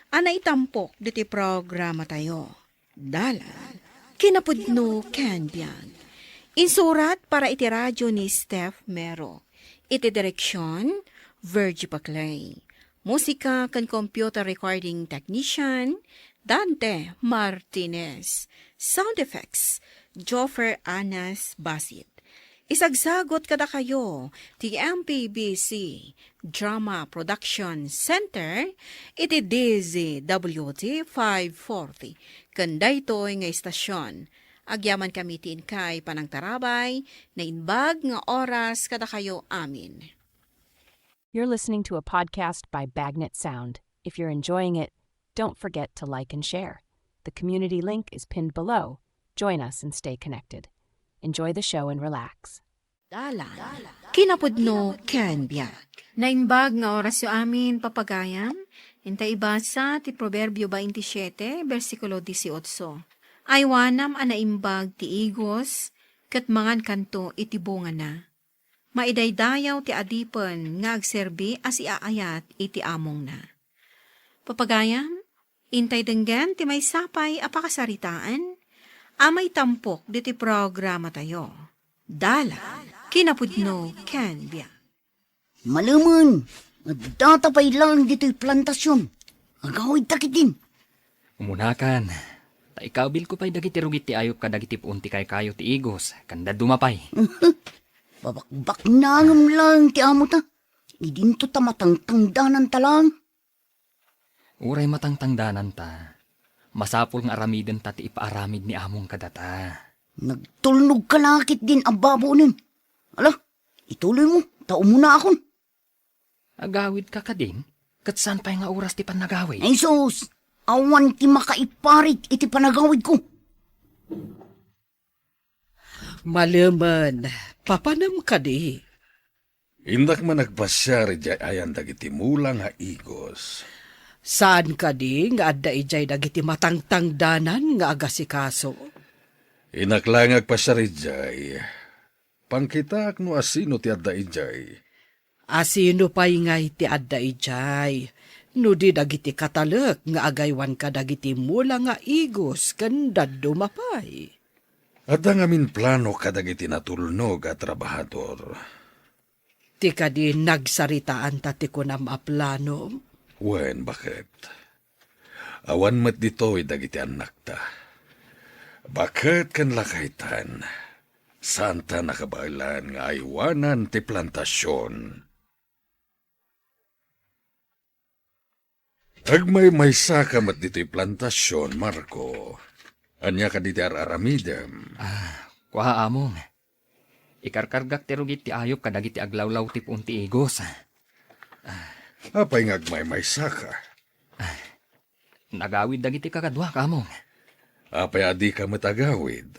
ana itampok diti programa tayo. Dalan, kinapudno Canbian. Insurat para iti radyo ni Steph Mero. Iti direksyon, Virgie Paclay. Musika kan computer recording technician, Dante Martinez. Sound effects, Joffer Anas Basit. Isagsagot kada kayo, ti MPBC Drama Production Center, iti DZWT 540. Kanday to'y nga istasyon. Agyaman kami tin kay panang tarabay, na inbag nga oras kada kayo amin. You're listening to a podcast by Bagnet Sound. If you're enjoying it, don't forget to like and share. The community link is pinned below. Join us and stay connected. Enjoy the show and relax. Dalan, kinapudno Canbian. Nainbag nga oras yo amin papagayam, intay ibasa ti Proverbio 27, versikulo 18. Aywanam anaimbag ti igos, kat mangan kanto iti bunga na. Maidaydayaw ti adipen nga agserbi as iaayat iti among na. Papagayam, intay denggan ti may sapay apakasaritaan, amay tampok diti programa tayo. Dala, kinapudno Canbian. Malaman, nagtatapay lang dito'y plantasyon. Agawid takitin. Umunakan. Ta ikabil ko pa'y dagiti rugit ti ayop ka dagiti punti kay kayo ti igos. Kanda dumapay. Babakbak nangam lang ti amo ta. Idinto ta matangtangdanan talang. Uray matangtangdanan ta. Masapul nga aramiden ta ti ipaaramid ni among kadata. Nagtulnog ka lakit din ang babonin. Ala, ituloy mo. Tao muna akon. Agawid ka ka din? Kat saan pa nga oras ti panagawid? Ay sus, awan ti makaiparit iti panagawid ko. Malaman, papanam ka di. Indak man nagpasyari di ayan dagiti mula nga igos. Saan ka di nga adda ijay dagiti matangtangdanan nga agasikaso? Inaklangag pa siya rijay. Pangkitak no asino ti adda ijay. Asino pa'y ngay ti adda ijay. No di dagiti katalek nga agaywan ka dagiti mula nga igos kanda dumapay. Adda ngamin plano kadagiti natulnog at trabahador. Ti ka di nagsaritaan ta ti kunam a plano. Wen, bakit? Awan mat dito'y dagiti anak ta. Bakit kan lakaytan? Santa nakabailan nga aywanan ti plantasyon. Agmay saka mat dito'y plantasyon, Marco. Anya ka diti aramidem. Kuha among. Ikarkargak ti rugit ti ayop kadagiti aglawlaw ti punti igos. Apay ngagmay saka. Nagawid dagiti kakadwa kamong. Apay adi ka matagawid.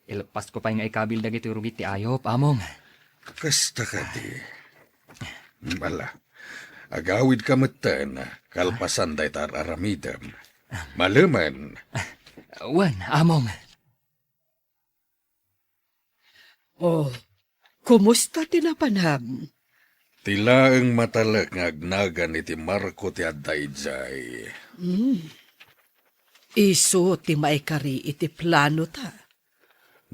Ilpas ko pa nga ikabil dagiti rugit ti ayop among. Kasta ka di. Bala. Agawid ka matan, kalpasan day tar aramidem. Malaman. Wan, among. Oh, kumusta tinapanham? Tila ang matalak nga agnagan iti Marco ti Adayjay. Iso ti maikari iti plano ta.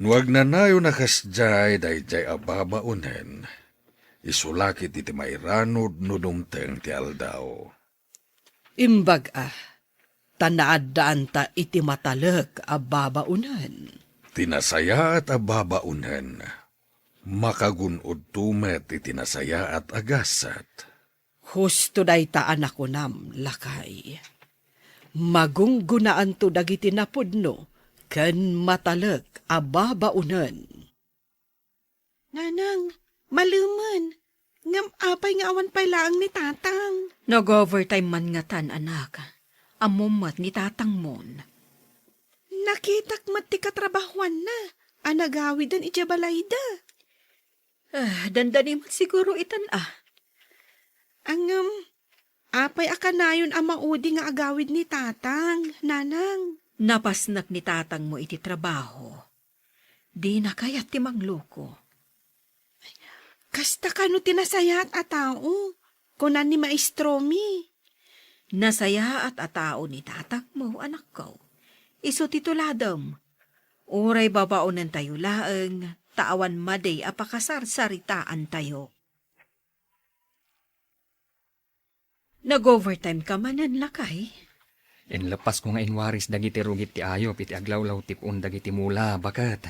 Nuag na nayo nakasjay dayjay ababaunen. Isulakit iti mairanod no dumteng ti aldaw. Imbag tanaadaan ta iti matalek a babaunan. Tinasaya at ababaunen. Makagunod tumet iti nasaya at agasat. Husto day ta anak ko nam, lakay. Magunggunaan to dagiti napudno, ken matalek a babaunan. Nanang, maluman. Ngam apay nga awan pay laang ni tatang. Nag-overtime man nga tan, anak. Amumat ni tatang mon. Nakitak mat ti katrabahuan na. Anagawidan iti balayda. Dandani mo siguro itan Angam, apay akanayon ang maudi nga agawid ni tatang, nanang. Napasnak ni tatang mo iti trabaho. Di na kayat ti mangloko. Kasta kano tinasayat a tao, kunan ni maestro mi. Nasaya at atao ni tatang mo, anak ko. Iso tituladam. Uray babaonan tayo laeng, taawan maday apakasarsaritaan tayo. Nag-overtime ka manan, lakay. Inlapas ko nga inwaris dagiti rugit ti ayop iti aglawlaw tipon dagiti mula bakat.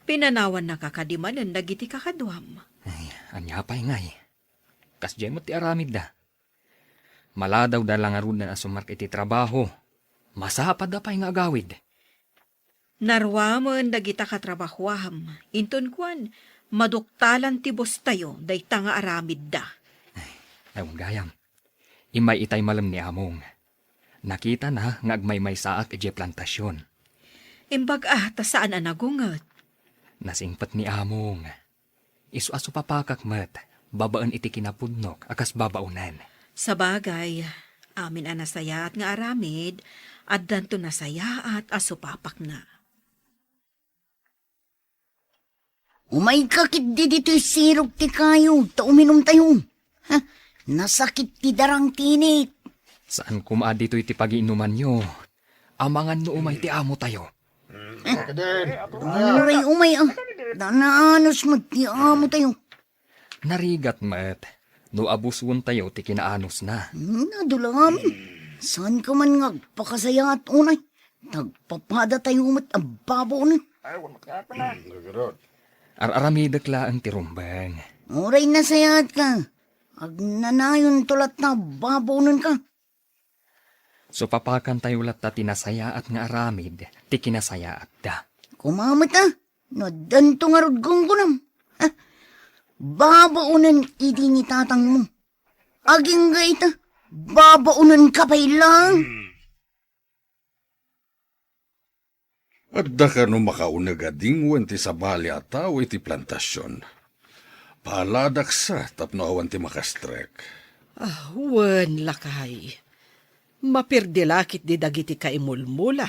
Pinanawan na kakadimanan dagiti kakadwam. Ay, anya pa'y ngay. Kasdyan mo ti aramid da. Maladaw da lang arun na asumark iti trabaho. Masapad da pa'y nga agawid. Narwaman dagita katrabahwam. Inton kwan, maduktalan ti bos tayo, day tanga aramid da. Ewan gayam. Imay itay malam ni among. Nakita na nga agmay saak iti plantasyon. Imbag ta saan anagungat? Nasingpat ni among. Isu-aso papakak mat, babaan iti kinapudnok, akas babaunan. Sa bagay, amin anasayat nga aramid, at danto nasayaat asupapak na. Umay kakit di dito'y sirog ti kayo, ta uminom tayo. Ha, nasakit ti darang tinik. Saan kuma dito iti pag-iinuman nyo? Amangan no umay ti amo tayo. Uray umay danaanos mo ti amo tayo. Narigat mat, no abusuon tayo ti kinaanos na. Nadulamin. Saan ka man ngagpakasaya at unay? Nagpapada tayo mat ababo na. Araramidak laang ti rumbang. Uray nasayat ka. Agnanayon tulat na babonon ka. So papakan tayo lat ta tinasaya at nga aramid, ti kinasaya at da. Kumamit no danto nga rudgong ko nam. Babaunan iti ni tatang mo. Aging gaita, babaunan ka pa ilang. At da ka no makaunag ti sabali at tao iti plantasyon. Paladak sa tapno awan ti makastrek. Wen lakay. Mapirdilakit di dagiti kaimulmula,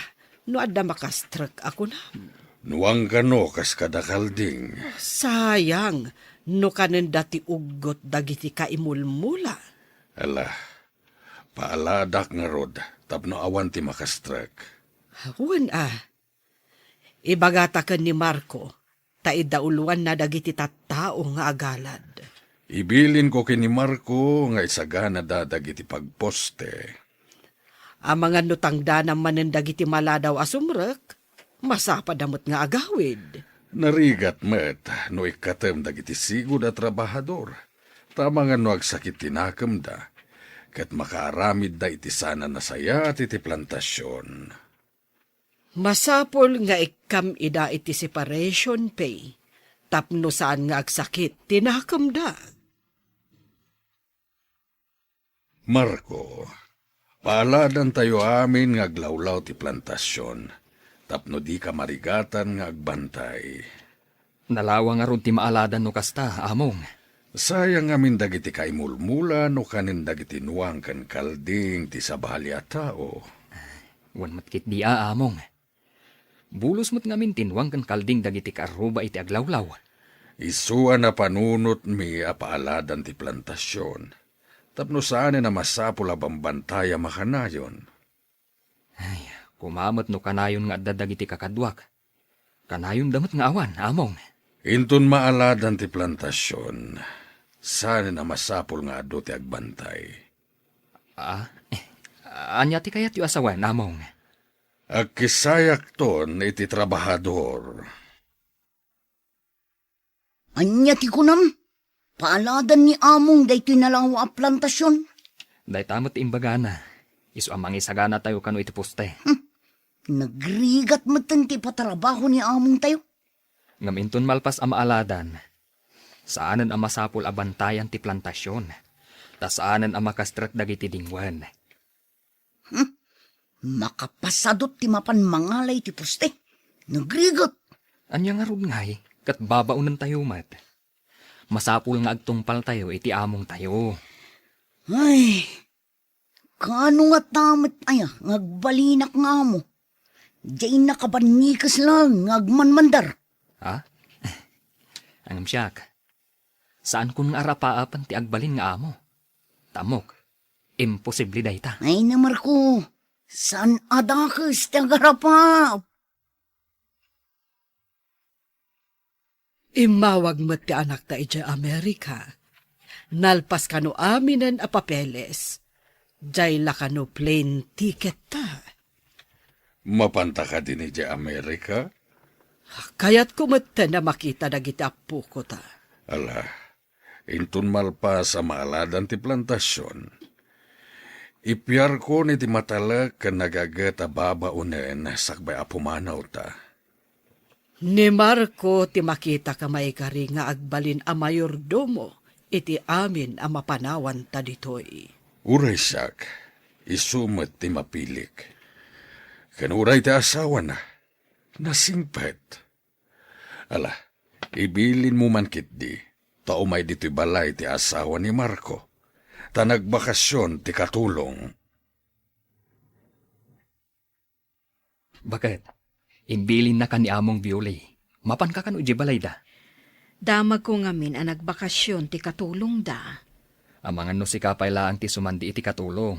no adda makastrak ako na. Nuwang kano kas kadakalding. Sayang, no kanen dati ugot dagiti kaimulmula. Ala, paaladak nga rod, tapno awan ti makastrak. Huwan ibagata kan ni Marco, taidauluan na dagiti tattao nga agalad. Ibilin ko kini Marco nga isagana dadag iti pagposte. Ang mga nutangda naman ng dagiti maladaw asumrek, masapadamot nga agawid. Narigat met, no ikatem dagiti sigud at trabahador. Tama nga no agsakit tinakam da, kat makaaramid da iti sana nasaya at iti plantasyon. Masapol nga ikam ida iti separation pay, tapno saan nga agsakit tinakam da. Marco, paaladan tayo amin nga aglawlaw ti plantasyon, tapno di ka marigatan nga agbantay. Nalawa nga ron ti maaladan no kasta, among. Sayang amin dagiti kaimulmula no kanin dagiti nuwang kan kalding ti sabali a tao. Wan matkit di among. Bulos mo't ngamin tinwang kan kalding dagiti karuba iti aglawlaw. Isuan na panunot mi apaaladan ti plantasyon. Tapno saan na masapul a bambantaya makanayon. Ay, kumamot no kanayon nga dadag iti kakadwak. Kanayon damot nga awan, among. Intun maaladan ti plantasyon. Saan na masapul nga ado ti agbantay. Anya ti kayat yu asawan, among. Agkisayak ton iti trabahador. Anya ti kunam, paaladan ni among day tinalawa a plantasyon. Day tamot imbagana. Isu amang isagana tayo kano iti poste. Nagrigat matan ti patrabaho ni among tayo. Ngaminton malpas ang maaladan. Saanan ang masapul abantayan ti plantasyon. Ta saanan ang makastrak dagiti dingwan. Makapasadot ti mapan mangalay ti poste. Nagrigat. Anya nga rod ngay, kat babaunan tayo mat. Masapul nga agtungpal tayo iti among tayo. Ay, kano nga tamit ngagbalinak nga mo. Diyan nakabanikas lang, ngagmanmandar. Angam siyak. Saan kun nga arapaapan ti agbalin nga amo? Tamok, imposible dayta. Ay na Marco, saan adakas ti agarapa? Imawag mo ti anak ta iti Amerika. Nalpas kano aminan a papeles. Jay la kano plane ticket ta. Mapanta ka din iti Amerika? Kaya't kumata na makita dagiti apo ko ta. Ala, intun malpa sa maaladan ti plantasyon. Ipiyar ko ni ti matalak ka nagagat a babaunen sakbay apumanaw ta. Ni Marco ti makita ka maikari nga agbalin a mayordomo iti amin a mapanawan ta ditoy. Uray sak, isumet ti mapilik. Kanuray ti asawa na, nasingpet. Ala, ibilin mo man kitdi, taumay dito'y balay ti asawa ni Marco, ta nagbakasyon ti katulong. Bakit? Imbilin na ka ni among Biolay. Mapan ka kano iti balay da? Damag ko ngamin ang nagbakasyon ti katulong da. Amangan no si kapay laang ti sumandi iti katulong.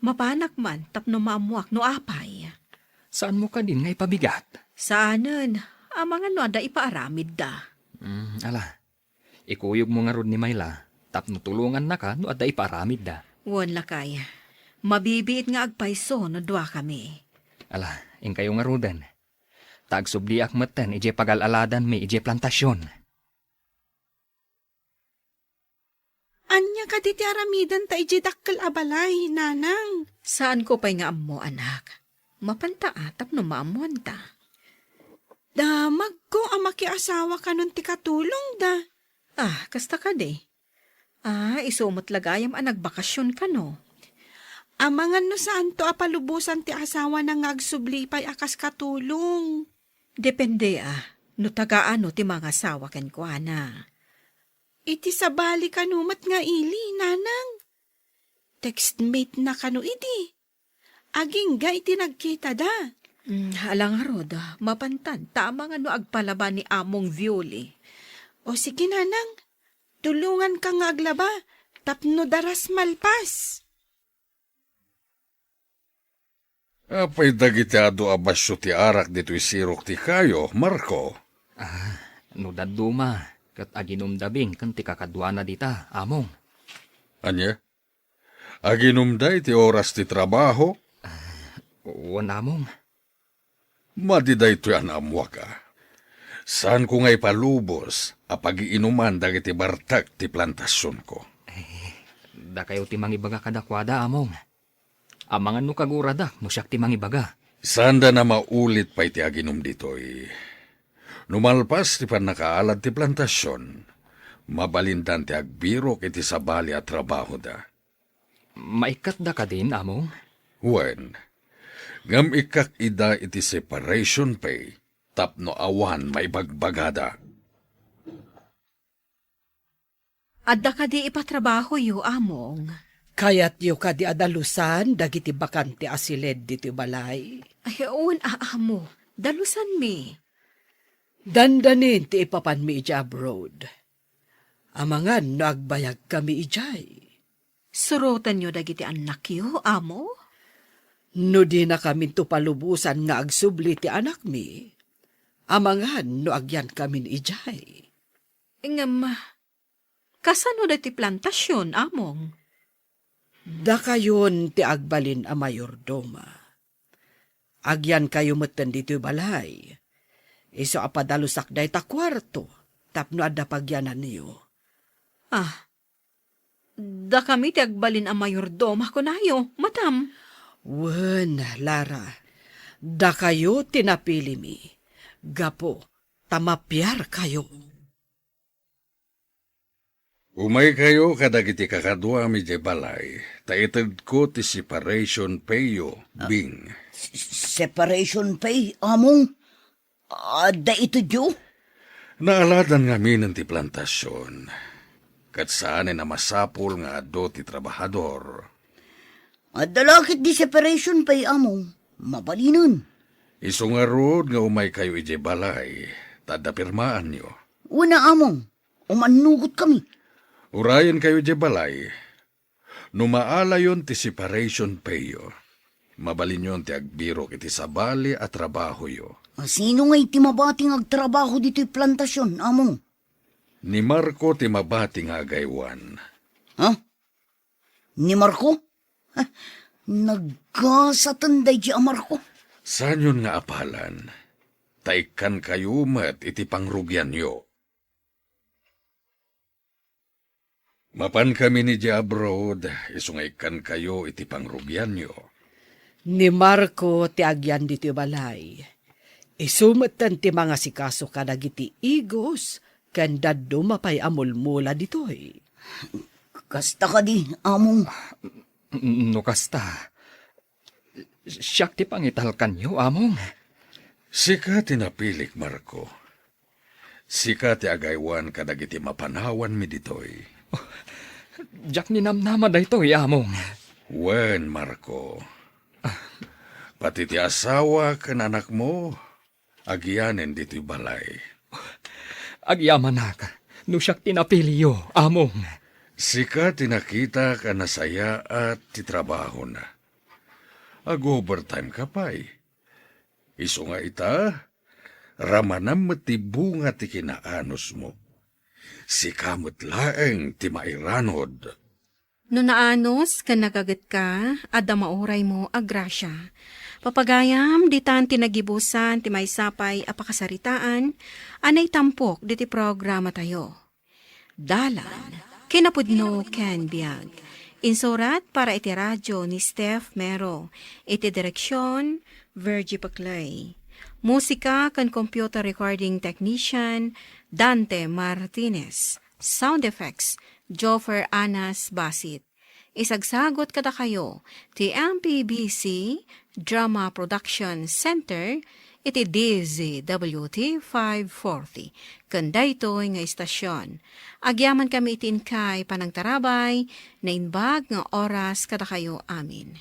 Mapanak man, tapno maamuak no apay. Saan mo ka din ngay pabigat? Saanan, amangan no ada ipaaramid da. Ala, ikuyog mo nga rod ni Mayla, tapno tulungan na ka no ada iparamid da. Wan lakay, mabibiit nga agpayso no dua kami. Ala, ing kayo nga rodan. Tagsubli akmatan ije pagalaladan may ije plantasyon. Anya ka diti aramidan ta iji dakkel abalay, nanang. Saan ko pa'y nga ammo, anak? Mapanta atap no maamuan ta. Damag ko ang makiasawa ka nun ti katulong da. Kasta ka de. Isumot lagayam ang nagbakasyon ka no. Amangan no saan to apalubusan ti asawa na ngagsublipay akas katulong. Depende no tagaano ti mga asawa ken ko na. Iti sabali kanumat nga ili, nanang. Textmate na kanu iti. Aging ga iti nagkita da. Alang rod, mapantan, tama nga no agpalaba ni among Violi. O sige nanang, tulungan ka nga aglaba, tapno daras malpas. Apay dagitado abasyo ti arak dito'y sirok ti kayo, Marco. No daduma, kat aginumdabing kan ti kakadwa na dita, among. Anya? Aginumday ti oras ti trabaho, Uwan among. madiday to'y anamwa ka. Saan ko nga'y palubos, apag-iinuman dagiti bartak ti plantasyon ko. Da kayo ti mangibaga kadakwada, among. Amangan no kagurada, no siyak ti mangibaga. Sanda na maulit pa iti aginum dito'y. Numalpas ti panakaalad ti plantasyon, mabalindan ti agbiro iti sabali at trabaho da. Maikat da ka din, among. Wen, ngam ikak ida iti separation pay, tapno awan maibagbagada. Adda ka di ipatrabaho yu, among. Kayat yu ka di adalusan, dagiti bakante asiled diti balay. Ay, uwan amo, dalusan mi. Dandanin ti ipapan mi ija abroad. Amangan no agbayag kami ijay. Surutan nyo dagiti anak yu, amo? No di na kami to palubusan nga agsubli ti anak mi. Amangan no agyan kami ijay. Ingam, kasano dati plantasyon, among? Da kayon ti agbalin a mayordoma. Agyan kayo meten dito balay. Iso apadalusak day ta kwarto, tapno adda pagyanan niyo. Da kami ti agbalin ang mayordoma ko nayo, matam. Wen, Lara, da kayo tinapili mi. Gapo, tamapyar kayo. Umay kayo kadagiti kakadwa mi di balay, taitad ko ti separation payo, Bing. Separation pay, among. Da ito jo? Naaladan nga minan ti plantasyon. Kat saan na masapol nga ado ti trabahador. Dalakit di separation pay, among. Mabalinan. Iso nga rod nga umay kayo ije balay, tada pirmaan nyo. Una, among. Umanugot kami. Urayan kayo ije balay. Numaala yon ti separation payo. Mabalin yon ti agbiro iti sabali at trabaho yo. Sino nga'y timabating agtrabaho dito'y plantasyon, among? Ni Marco ti mabati nga agaywan. Ha? Ni Marco? Nagkasatanday di Marco. Saan yun nga apalan? Taikan kayo met iti pangrugyan yo. Mapan kami ni di abroad, isungaykan kayo iti pangrugyan yo. Ni Marco ti agyan dito balay. Isumatan ti mga sikaso kadagiti igos, kanda dumapay amulmula ditoy. Kasta ka di, among. No kasta. Siyak ti pangitalkan nyo, among. Sika tinapilik, Marco. Sika ti agaywan kadagiti mapanawan mi ditoy. Diyak ninamnama da ito, among. Wen, Marco. Pati ti asawa kan anak mo, agyanen dito'y balay. Agyaman na ka, no siyak tinapiliyo, among. Sika tinakita ka na saya at titrabaho na. Ag-overtime ka pa'y. Iso nga ita, ramanam matibunga ti kinaanos mo. Sika laeng ti mairanod. No naanos, kan nagagat ka, adda mauray mo, agrasya. Papagayam, ditan tinagibusan, ti may sapay, apakasaritaan, anay tampok, diti programa tayo. Dalan, kinapudno ken biag. Insurat para iti radyo ni Steph Mero. Iti direksyon, Virgie Paclay. Musika kan computer recording technician, Dante Martinez. Sound effects, Joffer Anas Basit. Isagsagot kada kayo, ti MPBC Drama Production Center, iti DZWT 540. Kanda ito'y nga istasyon. Agyaman kami itin kay panangtarabay, na inbag nga oras kada kayo amin.